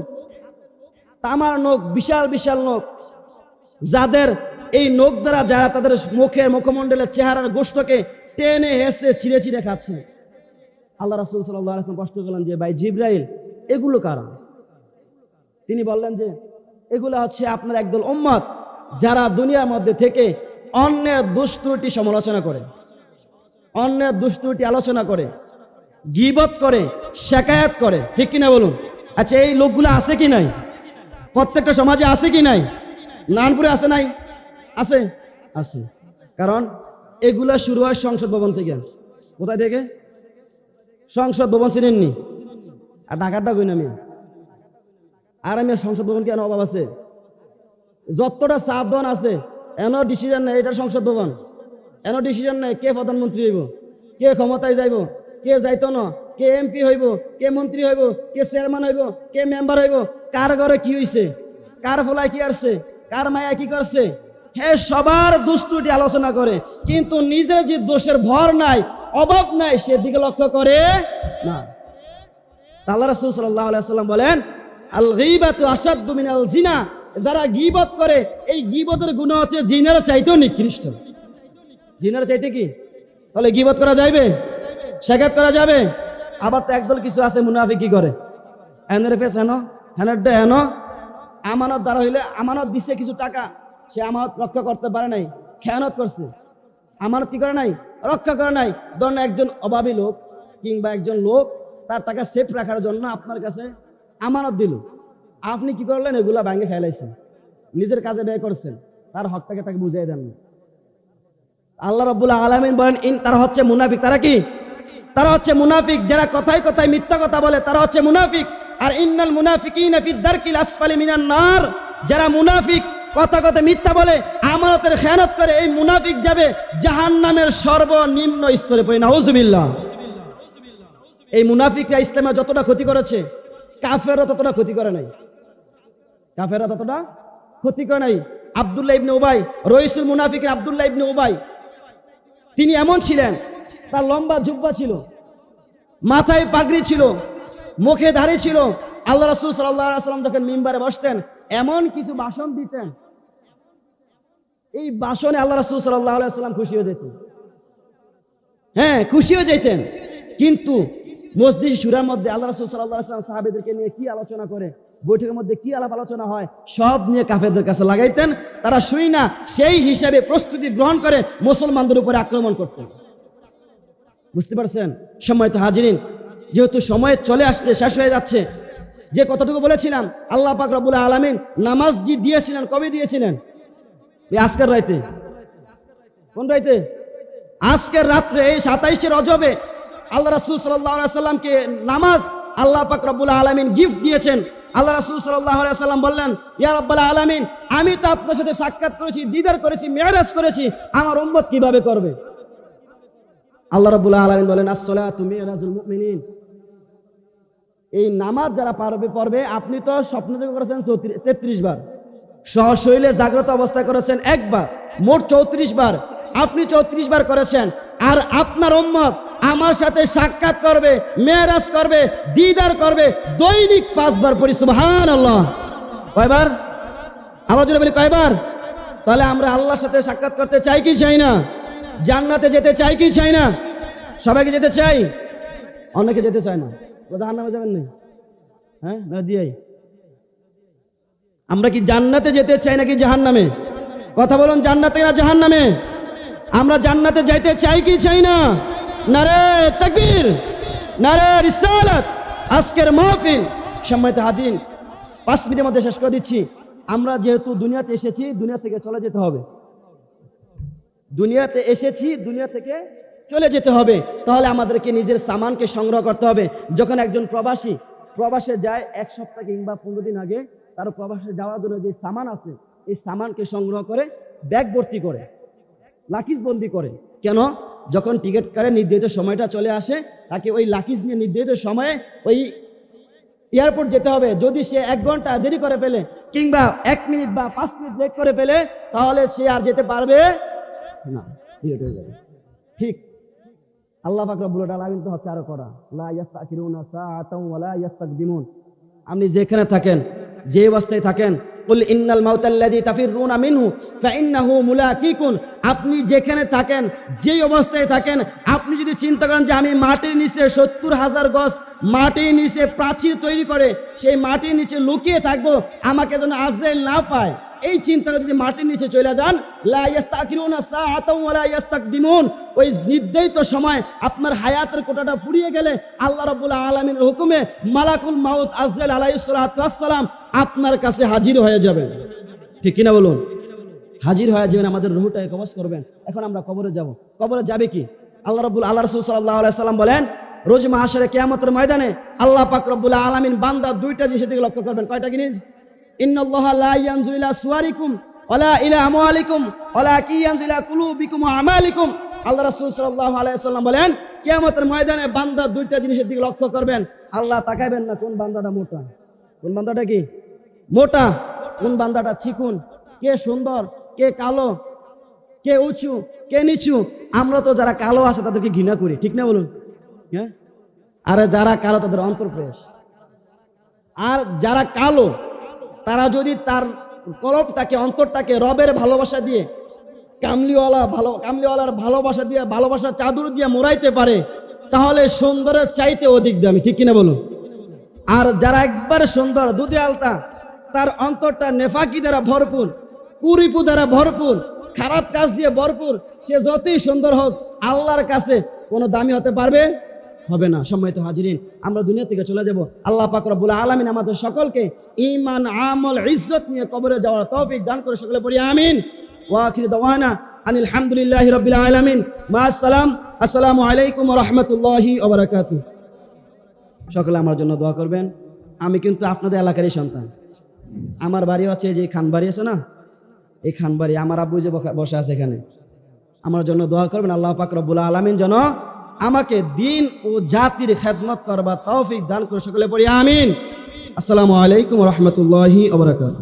তামার নখ, বিশাল বিশাল নখ, যাদের এই নখ দ্বারা যারা তাদের মুখের মুখমণ্ডলের চেহারার গোশতকে টেনে হেসে ছিঁড়ে ছিঁড়ে খাচ্ছে। আল্লাহ রাসূল সাল্লাল্লাহু আলাইহি ওয়াসাল্লাম প্রশ্ন করলেন যে ভাই জিবরাইল, এগুলো কারা? তিনি বললেন যে এগুলো হচ্ছে আপনার একদল উম্মত যারা দুনিয়ার মধ্যে থেকে অন্যের দুষ্ত্রুটি সমালোচনা করে, অন্যের দুষ্ত্রুটি আলোচনা করে, গীবত করে, শিকায়াত করে, ঠিক কিনা বলুন? আচ্ছা, এই লোকগুলো আছে কি নাই? প্রত্যেকটা সমাজে আছে কি নাই? নারায়ণপুরে আছে নাই? আছে, আছে। কারণ এগুলা শুরু হয় সংসদ ভবন থেকে। কোথায় থেকে? সংসদ ভবন চিনেননি? আর ঢাকারটা কই না আমি, আর আমি সংসদ ভবন কেন অভাব আছে? যতটা সাবধান আছে এন ডিসিশন নেই, এটা সংসদ ভবন, এন ডিসিশন নেই কে প্রধানমন্ত্রী হইব, কে ক্ষমতায় যাইব, কে যাইতো না, কে এমপি হইব, কে মন্ত্রী হইব, কে চেয়ারম্যান হইব, কে মেম্বার হইব, কার ঘরে কি হইছে, কার ফলায় কি আসছে, কার মায়া কি করছে, হ্যাঁ সবার দুষ্টুটি আলোচনা করে, কিন্তু নিজের যে দোষের ভর নাই, অভাব নাই, সেদিকে লক্ষ্য করে না। আল্লাহ রাসূল সাল্লাল্লাহু আলাইহি ওয়াসাল্লাম বলেন আল গীবাতু আশাদ্দু মিনাল জিনা, যারা গীবত করে এই গীবতের গুনাহ হচ্ছে জিনার চাইতেও নিকৃষ্ট। জিনার চাইতে কি? তাহলে গীবত করা যাবে, শিকায়াত করা যাবে? আবার তো একদল কিছু আছে মুনাফিক কি করে, এনের ফেস হেন, হেনেরটা হেন, আমানত দ্বারা হইলে আমানত দিচ্ছে কিছু টাকা, সে আমানত রক্ষা করতে পারে নাই, খেয়ানত করছে, আমানত কি করে নাই, রক্ষা করে নাই। ধরেন একজন অভাবী লোক কিংবা একজন লোক তার টাকা সেফ রাখার জন্য আপনার কাছে আমানত দিল, আপনি কি করলেন, এগুলা ভাঙে খেলাইছেন, নিজের কাজে ব্যয় করছেন, তার হকটাকে তাকে বুঝিয়ে দেন। আল্লাহ রাব্বুল আলামিন বলেন তারা হচ্ছে মুনাফিক। তারা কি? তারা হচ্ছে মুনাফিক, যারা কথায় কথায় মিথ্যা কথা বলে, তারা হচ্ছে মুনাফিক। আর ইন্নাল মুনাফিকিনা ফি দারকিল আসফালি মিনান নার, যারা মুনাফিক কথা কথা মিথ্যা বলে, আমানতের খেয়ানত করে, এই মুনাফিক যাবে জাহান্নামের সর্বনিম্ন স্তরে পড়ে। নাউজুবিল্লাহ। এই মুনাফিকরা ইসলামে যতটা ক্ষতি করেছে, কাফেররা ততটা ক্ষতি করে নাই, কাফেররা ততটা ক্ষতি করে নাই। আব্দুল্লাহ ইবনে উবাই, রইসুল মুনাফিকের আব্দুল্লাহ ইবনে উবাই, তিনি এমন ছিলেন, তার লম্বা জুব্বা ছিল, মাথায় পাগড়ি ছিল, মুখে দাড়ি ছিল। আল্লাহ রাসূল সাল্লাল্লাহু আলাইহি ওয়াসাল্লাম যখন মিম্বারে বসতেন, এমন কিছু ভাষণ দিতেন, এই ভাষণে আল্লাহ রাসূল সাল্লাল্লাহু আলাইহি ওয়াসাল্লাম খুশি হয়ে যেতেন, হ্যাঁ খুশি হয়ে যেতেন। কিন্তু মজলিস শুরার মধ্যে আল্লাহ রাসূল সাল্লাল্লাহু আলাইহি ওয়াসাল্লাম সাহাবীদেরকে নিয়ে কি আলোচনা করে, বৈঠকের মধ্যে কি আলাপ আলোচনা হয়, সব নিয়ে কাফেরদের কাছে লাগাইতেন। তারা শুই না, সেই হিসাবে প্রস্তুতি গ্রহণ করে মুসলমানদের উপরে আক্রমণ করতেন। বুঝতে পারছেন? সম্মানিত হাজিরিন, যেহেতু সময় চলে আসছে, শেষ হয়ে যাচ্ছে, যে কতটুকু বলেছিলাম, আল্লাহ পাক রব্বুল আলামিন নামাজ জি দিয়েছিলেন, কবে দিয়েছিলেন? আজকের রাতে। কোন রাতে? আজকের রাত্রে, এই 27 রজবে আল্লাহ রাসূল সাল্লাল্লাহু আলাইহি ওয়াসাল্লামকে নামাজ আল্লাহ পাক রব্বুল আলামিন গিফট দিয়েছেন। আল্লাহ রাসূল সাল্লাল্লাহু আলাইহি ওয়াসাল্লাম বললেন, ইয়া রাব্বাল আলামিন, আমি তো আপনার সাথে সাক্ষাৎ করেছি, দিদার করেছি, মেরাজ করেছি, আমার উম্মত কিভাবে করবে? আল্লাহ রাব্বুল আলামিন বলেন, আস-সালাতু মিরাজুল মুমিনিন, এই নামাজ যারা পড়বে, আপনি তো স্বপ্ন দেখে করেছেন 33 বার, সশরীরে জাগ্রত অবস্থায় করেছেন একবার, মোট 34 বার, আপনি 34 বার করেছেন। আর আপনার উম্মত আমার সাথে সাক্ষাৎ করবে, মেরাজ করবে, দিদার করবে দৈনিক 5 বার পড়ি সুবহানাল্লাহ। কয়বার? আওয়াজ করে বলি কয়বার? তাহলে আমরা আল্লাহর সাথে সাক্ষাৎ করতে চাই কি চাই না? জান্নাতে যেতে চাই কি চাই না? সবাইকে যেতে চাই, অনেকে যেতে চায় না। জাহান্নামে যাবেন না? হ্যাঁ, না দিয়াই। আমরা কি জান্নাতে যেতে চাই নাকি জাহান্নামে? কথা বলুন, জান্নাতে না জাহান্নামে? আমরা জান্নাতে যাইতে চাই কি চাই না? নারে তাকবীর, নারে রিসালাত। আজকের মাহফিল সম্মানিত হাজির 5 মিনিটের মধ্যে শেষ করে দিচ্ছি। আমরা যেহেতু দুনিয়াতে এসেছি, দুনিয়া থেকে চলে যেতে হবে। দুনিয়াতে এসেছি, দুনিয়া থেকে চলে যেতে হবে। তাহলে আমাদেরকে নিজের সামানকে সংগ্রহ করতে হবে। যখন একজন প্রবাসে যায়, 1 সপ্তাহ কিংবা 15 দিন আগে, তার প্রবাসে যাওয়ার জন্য যে সামান আছে, এই সামানকে সংগ্রহ করে ব্যাগ ভর্তি করে লাকিজ বন্দি করে। কেন? যখন টিকিট কাটে নির্ধারিত সময়টা চলে আসে, তাকে ওই লাকিজ নিয়ে নির্ধারিত সময়ে ওই এয়ারপোর্ট যেতে হবে। যদি সে 1 ঘন্টা দেরি করে ফেলে কিংবা 1 মিনিট বা 5 মিনিট লেট করে ফেলে, তাহলে সে আর যেতে পারবে না, লেট হয়ে যাবে। ঠিক আল্লাহ পাক রব্বুল আলামিন তো হচ্ছে আরো করা, লা ইস্তাখিরুনা সাআতাও ওয়া লা ইস্তাকদিমুন। আপনি যেখানে থাকেন, যে অবস্থায় থাকেন, কুল ইন্নাল মাউতাল্লাযী তাফিরুনা মিনহু ফাইন্নাহু মুলাকিকুন। আপনি যেখানে থাকেন, যেই অবস্থায় থাকেন, আপনি যদি চিন্তা করেন যে আমি মাটির নিচে 70,000 গজ মাটির নিচে প্রাচীর তৈরি করে সেই মাটির নিচে লুকিয়ে থাকবো, আমাকে যেন আজরাইল না পায়, এই চিন্তা করে যদি মাটির নিচে চলে যান, লা ইস্তাখিরুনা সাআতাও ওয়া লা ইস্তাকদিমুন, ওই নির্ধারিত সময় আপনার হায়াতের কোটাটা ফুরিয়ে গেলে আল্লাহ রাব্বুল আলামিনের হুকুমে মালাকুল মাউত আজরাইল আলাইহিস সালাতু ওয়াস সালাম আপনার কাছে হাজির হয়ে যাবেন। ঠিক কিনা বলুন? হাজির হয়ে যাবেন, আমাদের রূহটাকে কবজ করবেন। এখন আমরা কবরে যাব। কবরে যাবে কি? আল্লাহ রাসূল সাল্লাল্লাহু আলাইহি সাল্লাম বলেন, রোজ মাহশারে কিয়ামতের ময়দানে আল্লাহ পাক রব্বুল আলামিন বান্দা 2টা জিনিসের দিকে লক্ষ্য করবেন। কয়টা জিনিস? ইন্নাল্লাহা লা ইয়ানজুরু ইলা সুওয়ারিকুম ওয়ালা ইলা আমওয়ালিকুম ওয়ালাকিন ইয়ানজুরু ইলা কুলুবিকুম ওয়া আমালিকুম। আল্লাহ রাসূল সাল্লাল্লাহু আলাইহি সাল্লাম বলেন, কিয়ামতের ময়দানে বান্দা 2টা জিনিসের দিকে লক্ষ্য করবেন। আল্লাহ তাকাবেন না কোন বান্দাটা মোটা, কোন বান্দাটা কি মোটা, কোন বান্দাটা চিকুন, কে সুন্দর, কে কালো, কে উঁচু, কে নিচু। আমরা তো যারা কালো আছে তাদেরকে ঘৃণা করি, ঠিক না বলুন? হ্যাঁ, আর যারা কালো তাদের অন্তর্প্রবেশ। আর যারা কালো তারা যদি তার কলবটাকে, অন্তরটাকে রবের ভালোবাসা দিয়ে, কামলিওয়ালার ভালোবাসা দিয়ে, ভালোবাসার চাদর দিয়ে মোড়াইতে পারে, তাহলে সুন্দরের চাইতে অধিক দামি, ঠিক কিনা বলুন? আর যারা একবারে সুন্দর, দুধে আলতা, তার অন্তরটা নেফাকি দ্বারা ভরপুর, কুরিপু দ্বারা ভরপুর, খারাপ কাজ দিয়ে ভরপুর, সে যতই সুন্দর হোক আল্লাহর কাছে কোনো দামি হতে পারবে হবে না। সম্মানিত হাজিরিন, আমরা দুনিয়া থেকে চলে যাব। আল্লাহ পাক রব্বুল আলামিন আমাদের সকলকে ঈমান, আমল, ইজ্জত নিয়ে কবরে যাওয়ার তৌফিক দান করে। সকলে পড়ি আমিন। ওয়া আখিরু দাওয়ানা আনিল হামদুলিল্লাহি রাব্বিল আলামিন। মা আসসালাম। আসসালামু আলাইকুম ওয়া রাহমাতুল্লাহি ওয়া বারাকাতুহু। সকলে আমার জন্য দোয়া করবেন। আমি কিন্তু আপনাদের এলাকারই সন্তান। আমার বাড়ি হচ্ছে যে খানবাড়ি আছে না, এই খানবাড়ি, আমার আব্বু যে বসে আছে এখানে। আমার জন্য দোয়া করবেন, আল্লাহ পাক রব্বুল আলামিন যেন আমাকে দিন ও জাতির খেদমত করবার তৌফিক দান করে। সকলে পড়ি আমিন। আসসালামু আলাইকুম ওয়া রাহমাতুল্লাহি ওয়া বারাকাতুহু।